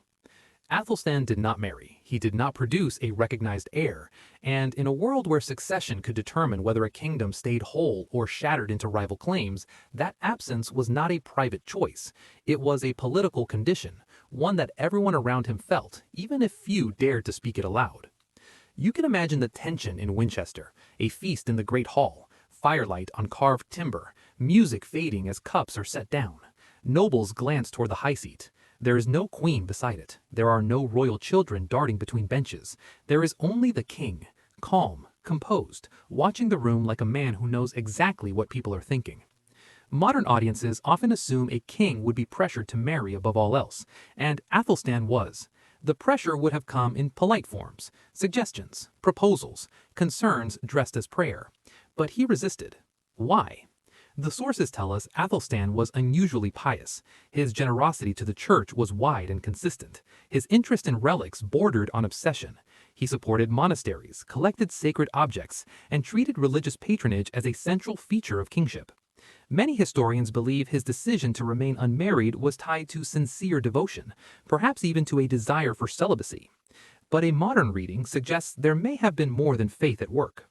Athelstan did not marry, he did not produce a recognized heir, and in a world where succession could determine whether a kingdom stayed whole or shattered into rival claims, that absence was not a private choice. It was a political condition, one that everyone around him felt, even if few dared to speak it aloud. You can imagine the tension in Winchester, a feast in the great hall, firelight on carved timber, music fading as cups are set down. Nobles glance toward the high seat. There is no queen beside it. There are no royal children darting between benches. There is only the king, calm, composed, watching the room like a man who knows exactly what people are thinking. Modern audiences often assume a king would be pressured to marry above all else, and Athelstan was. The pressure would have come in polite forms, suggestions, proposals, concerns dressed as prayer. But he resisted. Why? The sources tell us Athelstan was unusually pious. His generosity to the church was wide and consistent. His interest in relics bordered on obsession. He supported monasteries, collected sacred objects, and treated religious patronage as a central feature of kingship. Many historians believe his decision to remain unmarried was tied to sincere devotion, perhaps even to a desire for celibacy. But a modern reading suggests there may have been more than faith at work.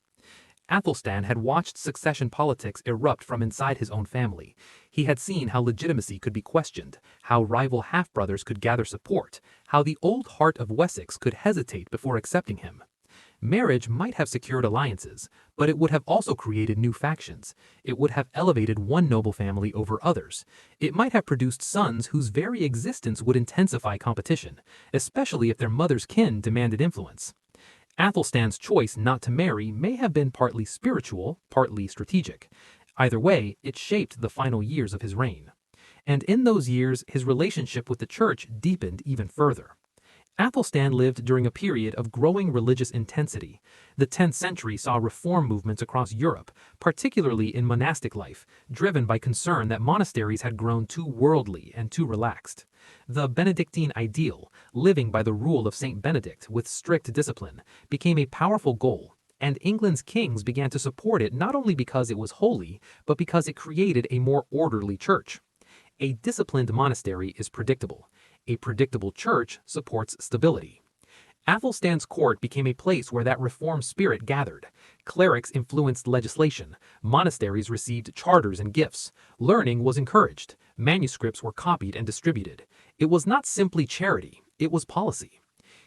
Athelstan had watched succession politics erupt from inside his own family. He had seen how legitimacy could be questioned, how rival half-brothers could gather support, how the old heart of Wessex could hesitate before accepting him. Marriage might have secured alliances, but it would have also created new factions. It would have elevated one noble family over others. It might have produced sons whose very existence would intensify competition, especially if their mother's kin demanded influence. Athelstan's choice not to marry may have been partly spiritual, partly strategic. Either way, it shaped the final years of his reign. And in those years, his relationship with the church deepened even further. Athelstan lived during a period of growing religious intensity. The 10th century saw reform movements across Europe, particularly in monastic life, driven by concern that monasteries had grown too worldly and too relaxed. The Benedictine ideal, living by the rule of Saint Benedict with strict discipline, became a powerful goal, and England's kings began to support it not only because it was holy, but because it created a more orderly church. A disciplined monastery is predictable. A predictable church supports stability. Athelstan's court became a place where that reform spirit gathered. Clerics influenced legislation. Monasteries received charters and gifts. Learning was encouraged. Manuscripts were copied and distributed. It was not simply charity, it was policy.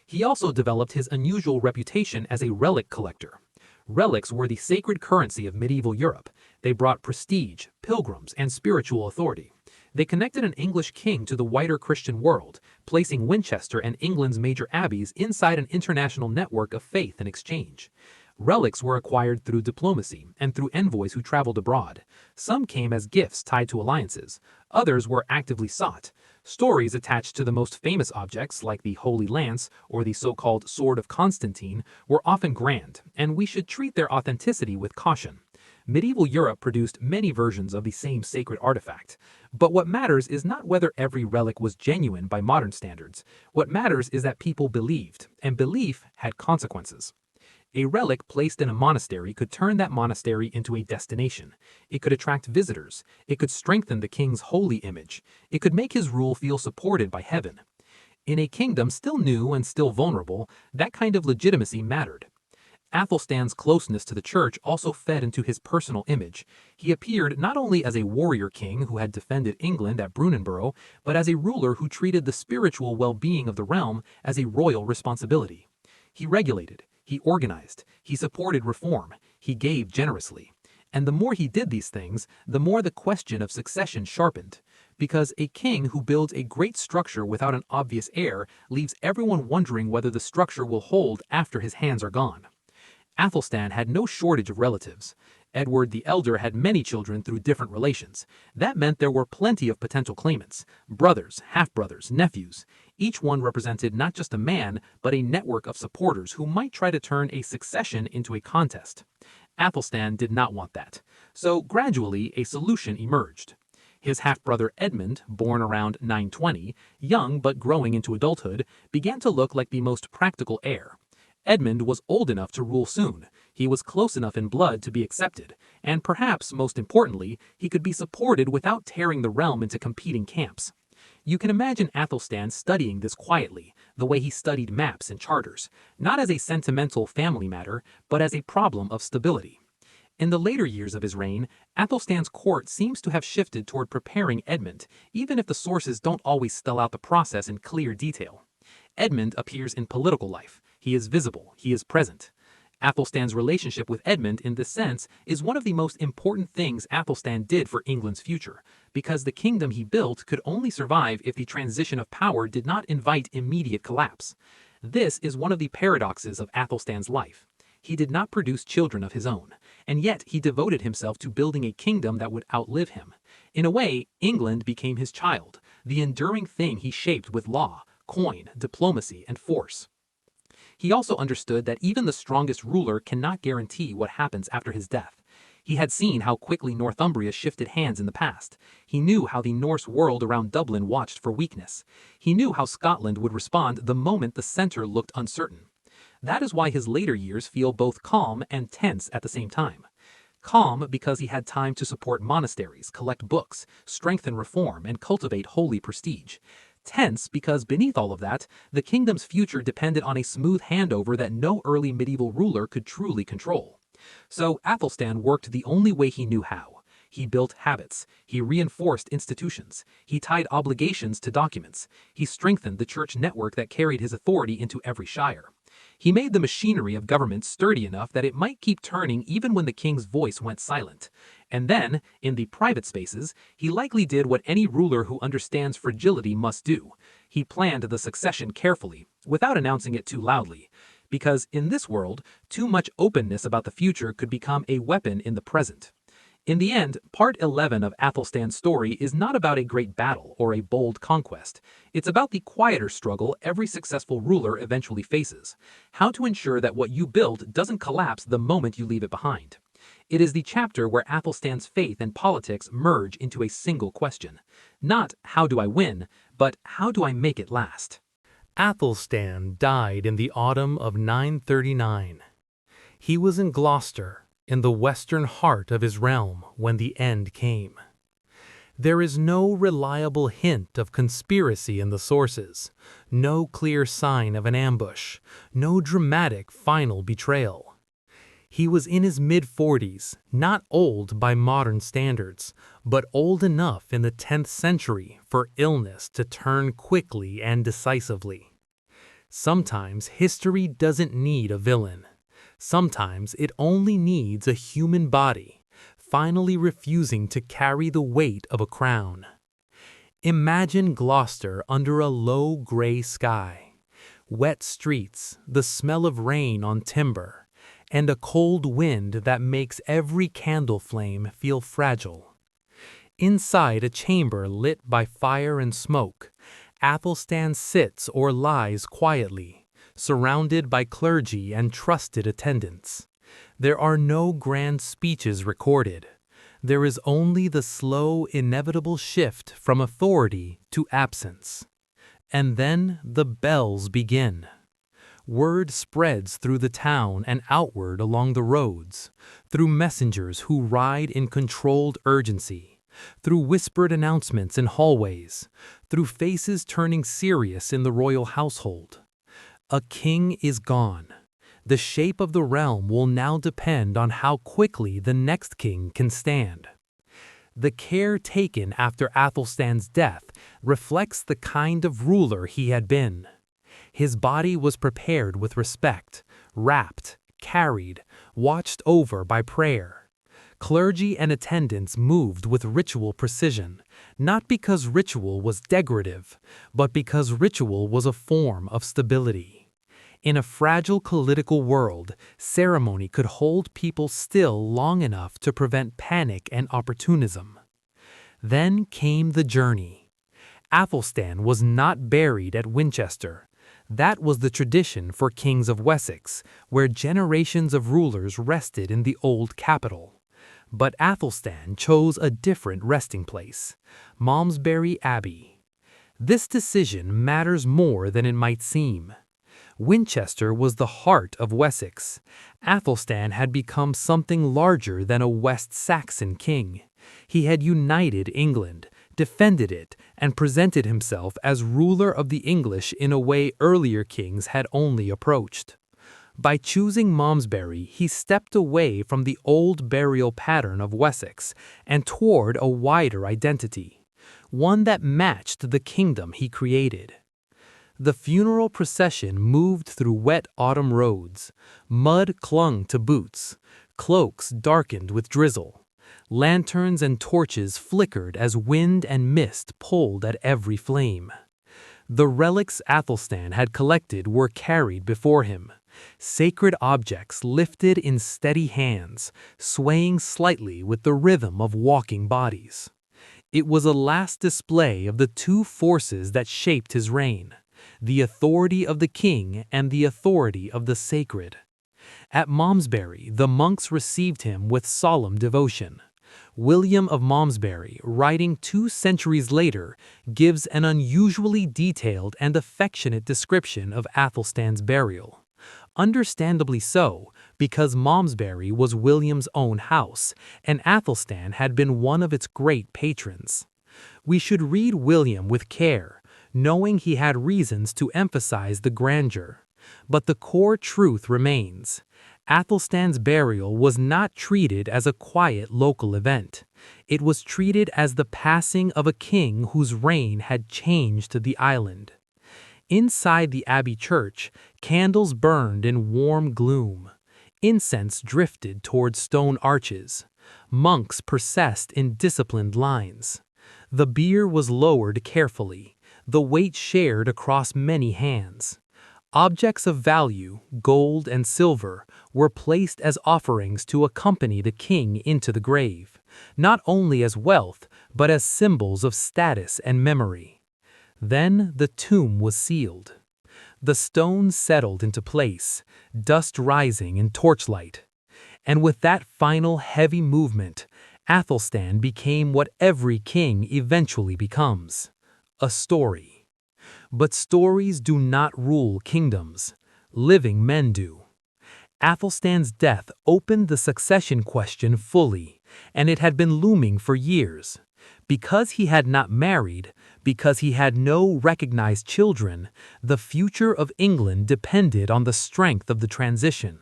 He also developed his unusual reputation as a relic collector. Relics were the sacred currency of medieval Europe. They brought prestige, pilgrims, and spiritual authority. They connected an English king to the wider Christian world, placing Winchester and England's major abbeys inside an international network of faith and exchange. Relics were acquired through diplomacy and through envoys who traveled abroad. Some came as gifts tied to alliances. Others were actively sought. Stories attached to the most famous objects, like the Holy Lance or the so-called Sword of Constantine, were often grand, and we should treat their authenticity with caution. Medieval Europe produced many versions of the same sacred artifact. But what matters is not whether every relic was genuine by modern standards. What matters is that people believed, and belief had consequences. A relic placed in a monastery could turn that monastery into a destination. It could attract visitors. It could strengthen the king's holy image. It could make his rule feel supported by heaven. In a kingdom still new and still vulnerable, that kind of legitimacy mattered. Athelstan's closeness to the church also fed into his personal image. He appeared not only as a warrior king who had defended England at Brunanburh, but as a ruler who treated the spiritual well-being of the realm as a royal responsibility. He regulated, he organized, he supported reform, he gave generously. And the more he did these things, the more the question of succession sharpened. Because a king who builds a great structure without an obvious heir leaves everyone wondering whether the structure will hold after his hands are gone. Athelstan had no shortage of relatives. Edward the Elder had many children through different relations. That meant there were plenty of potential claimants: brothers, half-brothers, nephews. Each one represented not just a man, but a network of supporters who might try to turn a succession into a contest. Athelstan did not want that. So gradually, a solution emerged. His half-brother Edmund, born around 920, young but growing into adulthood, began to look like the most practical heir. Edmund was old enough to rule soon. He was close enough in blood to be accepted, and perhaps most importantly, he could be supported without tearing the realm into competing camps. You can imagine Athelstan studying this quietly, the way he studied maps and charters, not as a sentimental family matter, but as a problem of stability. In the later years of his reign, Athelstan's court seems to have shifted toward preparing Edmund, even if the sources don't always spell out the process in clear detail. Edmund appears in political life. He is visible. He is present. Athelstan's relationship with Edmund in this sense is one of the most important things Athelstan did for England's future, because the kingdom he built could only survive if the transition of power did not invite immediate collapse. This is one of the paradoxes of Athelstan's life. He did not produce children of his own, and yet he devoted himself to building a kingdom that would outlive him. In a way, England became his child, the enduring thing he shaped with law, coin, diplomacy, and force. He also understood that even the strongest ruler cannot guarantee what happens after his death. He had seen how quickly Northumbria shifted hands in the past. He knew how the Norse world around Dublin watched for weakness. He knew how Scotland would respond the moment the center looked uncertain. That is why his later years feel both calm and tense at the same time. Calm because he had time to support monasteries, collect books, strengthen reform, and cultivate holy prestige. Tense because beneath all of that, the kingdom's future depended on a smooth handover that no early medieval ruler could truly control. So Athelstan worked the only way he knew how. He built habits, he reinforced institutions, he tied obligations to documents, he strengthened the church network that carried his authority into every shire. He made the machinery of government sturdy enough that it might keep turning even when the king's voice went silent. And then, in the private spaces, he likely did what any ruler who understands fragility must do. He planned the succession carefully, without announcing it too loudly. Because in this world, too much openness about the future could become a weapon in the present. In the end, part 11 of Athelstan's story is not about a great battle or a bold conquest. It's about the quieter struggle every successful ruler eventually faces. How to ensure that what you build doesn't collapse the moment you leave it behind. It is the chapter where Athelstan's faith and politics merge into a single question. Not how do I win, but how do I make it last? Athelstan died in the autumn of 939. He was in Gloucester, in the western heart of his realm, when the end came. There is no reliable hint of conspiracy in the sources, no clear sign of an ambush, no dramatic final betrayal. He was in his mid-40s, not old by modern standards, but old enough in the 10th century for illness to turn quickly and decisively. Sometimes history doesn't need a villain. Sometimes it only needs a human body, finally refusing to carry the weight of a crown. Imagine Gloucester under a low gray sky, wet streets, the smell of rain on timber, and a cold wind that makes every candle flame feel fragile. Inside a chamber lit by fire and smoke, Athelstan sits or lies quietly, surrounded by clergy and trusted attendants. There are no grand speeches recorded. There is only the slow, inevitable shift from authority to absence. And then the bells begin. Word spreads through the town and outward along the roads, through messengers who ride in controlled urgency, through whispered announcements in hallways, through faces turning serious in the royal household. A king is gone. The shape of the realm will now depend on how quickly the next king can stand. The care taken after Athelstan's death reflects the kind of ruler he had been. His body was prepared with respect, wrapped, carried, watched over by prayer. Clergy and attendants moved with ritual precision, not because ritual was decorative, but because ritual was a form of stability. In a fragile political world, ceremony could hold people still long enough to prevent panic and opportunism. Then came the journey. Athelstan was not buried at Winchester. That was the tradition for kings of Wessex, where generations of rulers rested in the old capital. But Athelstan chose a different resting place, Malmesbury Abbey. This decision matters more than it might seem. Winchester was the heart of Wessex. Athelstan had become something larger than a West Saxon king. He had united England, defended it, and presented himself as ruler of the English in a way earlier kings had only approached. By choosing Malmesbury, he stepped away from the old burial pattern of Wessex and toward a wider identity, one that matched the kingdom he created. The funeral procession moved through wet autumn roads. Mud clung to boots. Cloaks darkened with drizzle. Lanterns and torches flickered as wind and mist pulled at every flame. The relics Athelstan had collected were carried before him. Sacred objects lifted in steady hands, swaying slightly with the rhythm of walking bodies. It was a last display of the two forces that shaped his reign, the authority of the king and the authority of the sacred. At Malmesbury, the monks received him with solemn devotion. William of Malmesbury, writing 2 centuries later, gives an unusually detailed and affectionate description of Athelstan's burial. Understandably so, because Malmesbury was William's own house, and Athelstan had been one of its great patrons. We should read William with care, knowing he had reasons to emphasize the grandeur. But the core truth remains. Athelstan's burial was not treated as a quiet local event. It was treated as the passing of a king whose reign had changed the island. Inside the abbey church, candles burned in warm gloom. Incense drifted toward stone arches. Monks processed in disciplined lines. The bier was lowered carefully, the weight shared across many hands. Objects of value, gold and silver, were placed as offerings to accompany the king into the grave, not only as wealth, but as symbols of status and memory. Then the tomb was sealed. The stones settled into place, dust rising in torchlight. And with that final heavy movement, Athelstan became what every king eventually becomes: a story. But stories do not rule kingdoms. Living men do. Athelstan's death opened the succession question fully, and it had been looming for years. Because he had not married, because he had no recognized children, the future of England depended on the strength of the transition.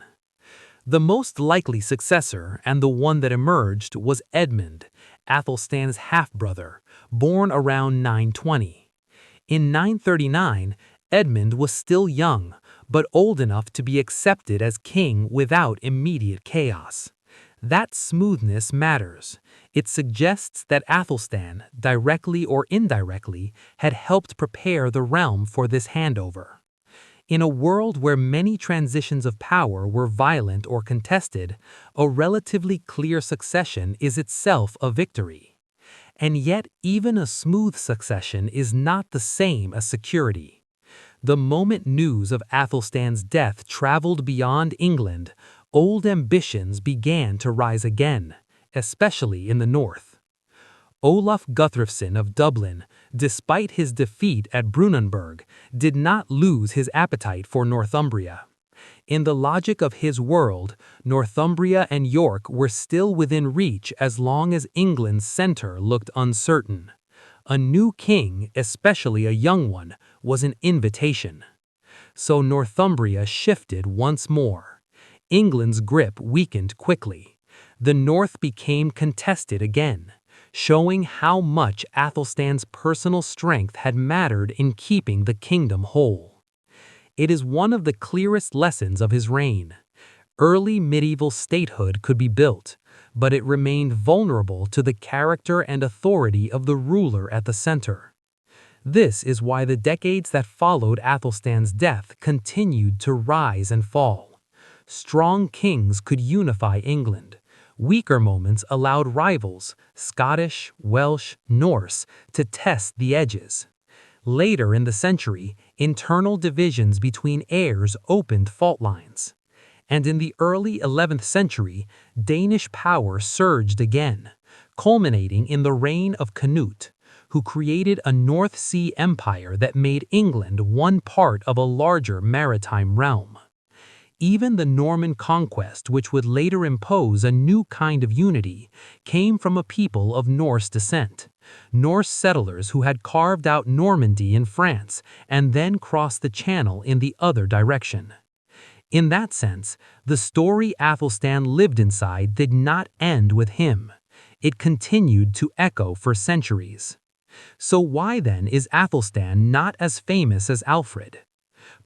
The most likely successor, and the one that emerged, was Edmund, Athelstan's half-brother, born around 920. In 939, Edmund was still young, but old enough to be accepted as king without immediate chaos. That smoothness matters. It suggests that Athelstan, directly or indirectly, had helped prepare the realm for this handover. In a world where many transitions of power were violent or contested, a relatively clear succession is itself a victory. And yet, even a smooth succession is not the same as security. The moment news of Athelstan's death traveled beyond England, old ambitions began to rise again, especially in the north. Olaf Guthrafsson of Dublin, despite his defeat at Brunanburh, did not lose his appetite for Northumbria. In the logic of his world, Northumbria and York were still within reach as long as England's center looked uncertain. A new king, especially a young one, was an invitation. So Northumbria shifted once more. England's grip weakened quickly. The north became contested again, showing how much Athelstan's personal strength had mattered in keeping the kingdom whole. It is one of the clearest lessons of his reign. Early medieval statehood could be built, but it remained vulnerable to the character and authority of the ruler at the center. This is why the decades that followed Athelstan's death continued to rise and fall. Strong kings could unify England. Weaker moments allowed rivals, Scottish, Welsh, Norse, to test the edges. Later in the century, internal divisions between heirs opened fault lines. And in the early 11th century, Danish power surged again, culminating in the reign of Canute, who created a North Sea empire that made England one part of a larger maritime realm. Even the Norman conquest, which would later impose a new kind of unity, came from a people of Norse descent. Norse settlers who had carved out Normandy in France and then crossed the Channel in the other direction. In that sense, the story Athelstan lived inside did not end with him. It continued to echo for centuries. So why then is Athelstan not as famous as Alfred?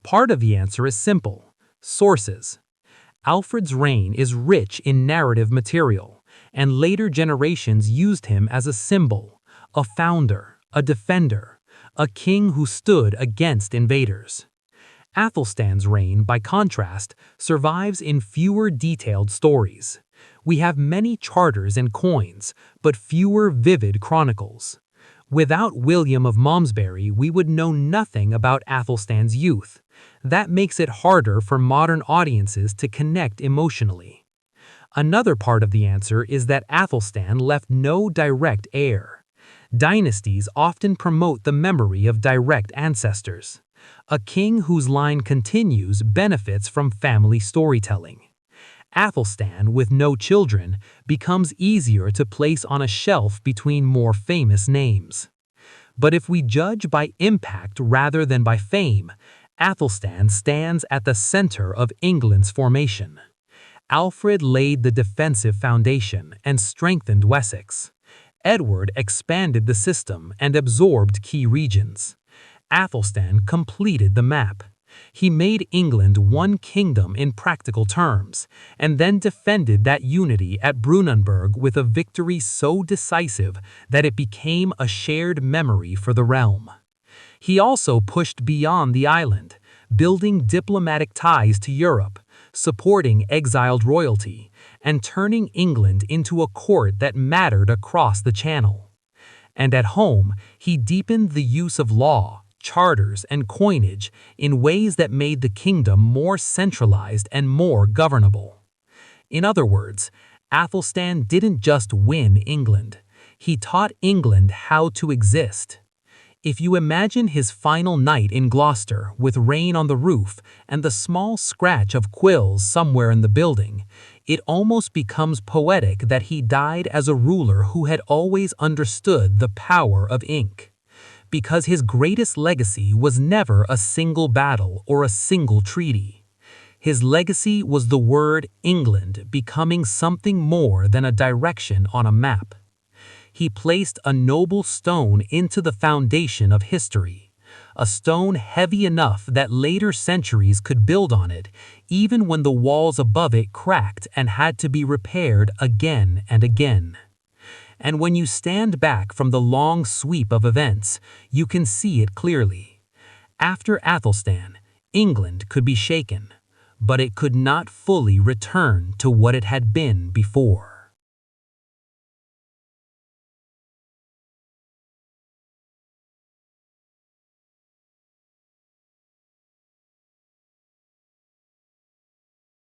Part of the answer is simple. Sources. Alfred's reign is rich in narrative material, and later generations used him as a symbol, a founder, a defender, a king who stood against invaders. Athelstan's reign, by contrast, survives in fewer detailed stories. We have many charters and coins, but fewer vivid chronicles. Without William of Malmesbury, we would know nothing about Athelstan's youth. That makes it harder for modern audiences to connect emotionally. Another part of the answer is that Athelstan left no direct heir. Dynasties often promote the memory of direct ancestors. A king whose line continues benefits from family storytelling. Athelstan, with no children, becomes easier to place on a shelf between more famous names. But if we judge by impact rather than by fame, Athelstan stands at the center of England's formation. Alfred laid the defensive foundation and strengthened Wessex. Edward expanded the system and absorbed key regions. Athelstan completed the map. He made England one kingdom in practical terms, and then defended that unity at Brunanburh with a victory so decisive that it became a shared memory for the realm. He also pushed beyond the island, building diplomatic ties to Europe, supporting exiled royalty, and turning England into a court that mattered across the Channel. And at home, he deepened the use of law, charters, and coinage in ways that made the kingdom more centralized and more governable. In other words, Athelstan didn't just win England. He taught England how to exist. If you imagine his final night in Gloucester with rain on the roof and the small scratch of quills somewhere in the building, it almost becomes poetic that he died as a ruler who had always understood the power of ink. Because his greatest legacy was never a single battle or a single treaty. His legacy was the word England becoming something more than a direction on a map. He placed a noble stone into the foundation of history, a stone heavy enough that later centuries could build on it, even when the walls above it cracked and had to be repaired again and again. And when you stand back from the long sweep of events, you can see it clearly. After Athelstan, England could be shaken, but it could not fully return to what it had been before.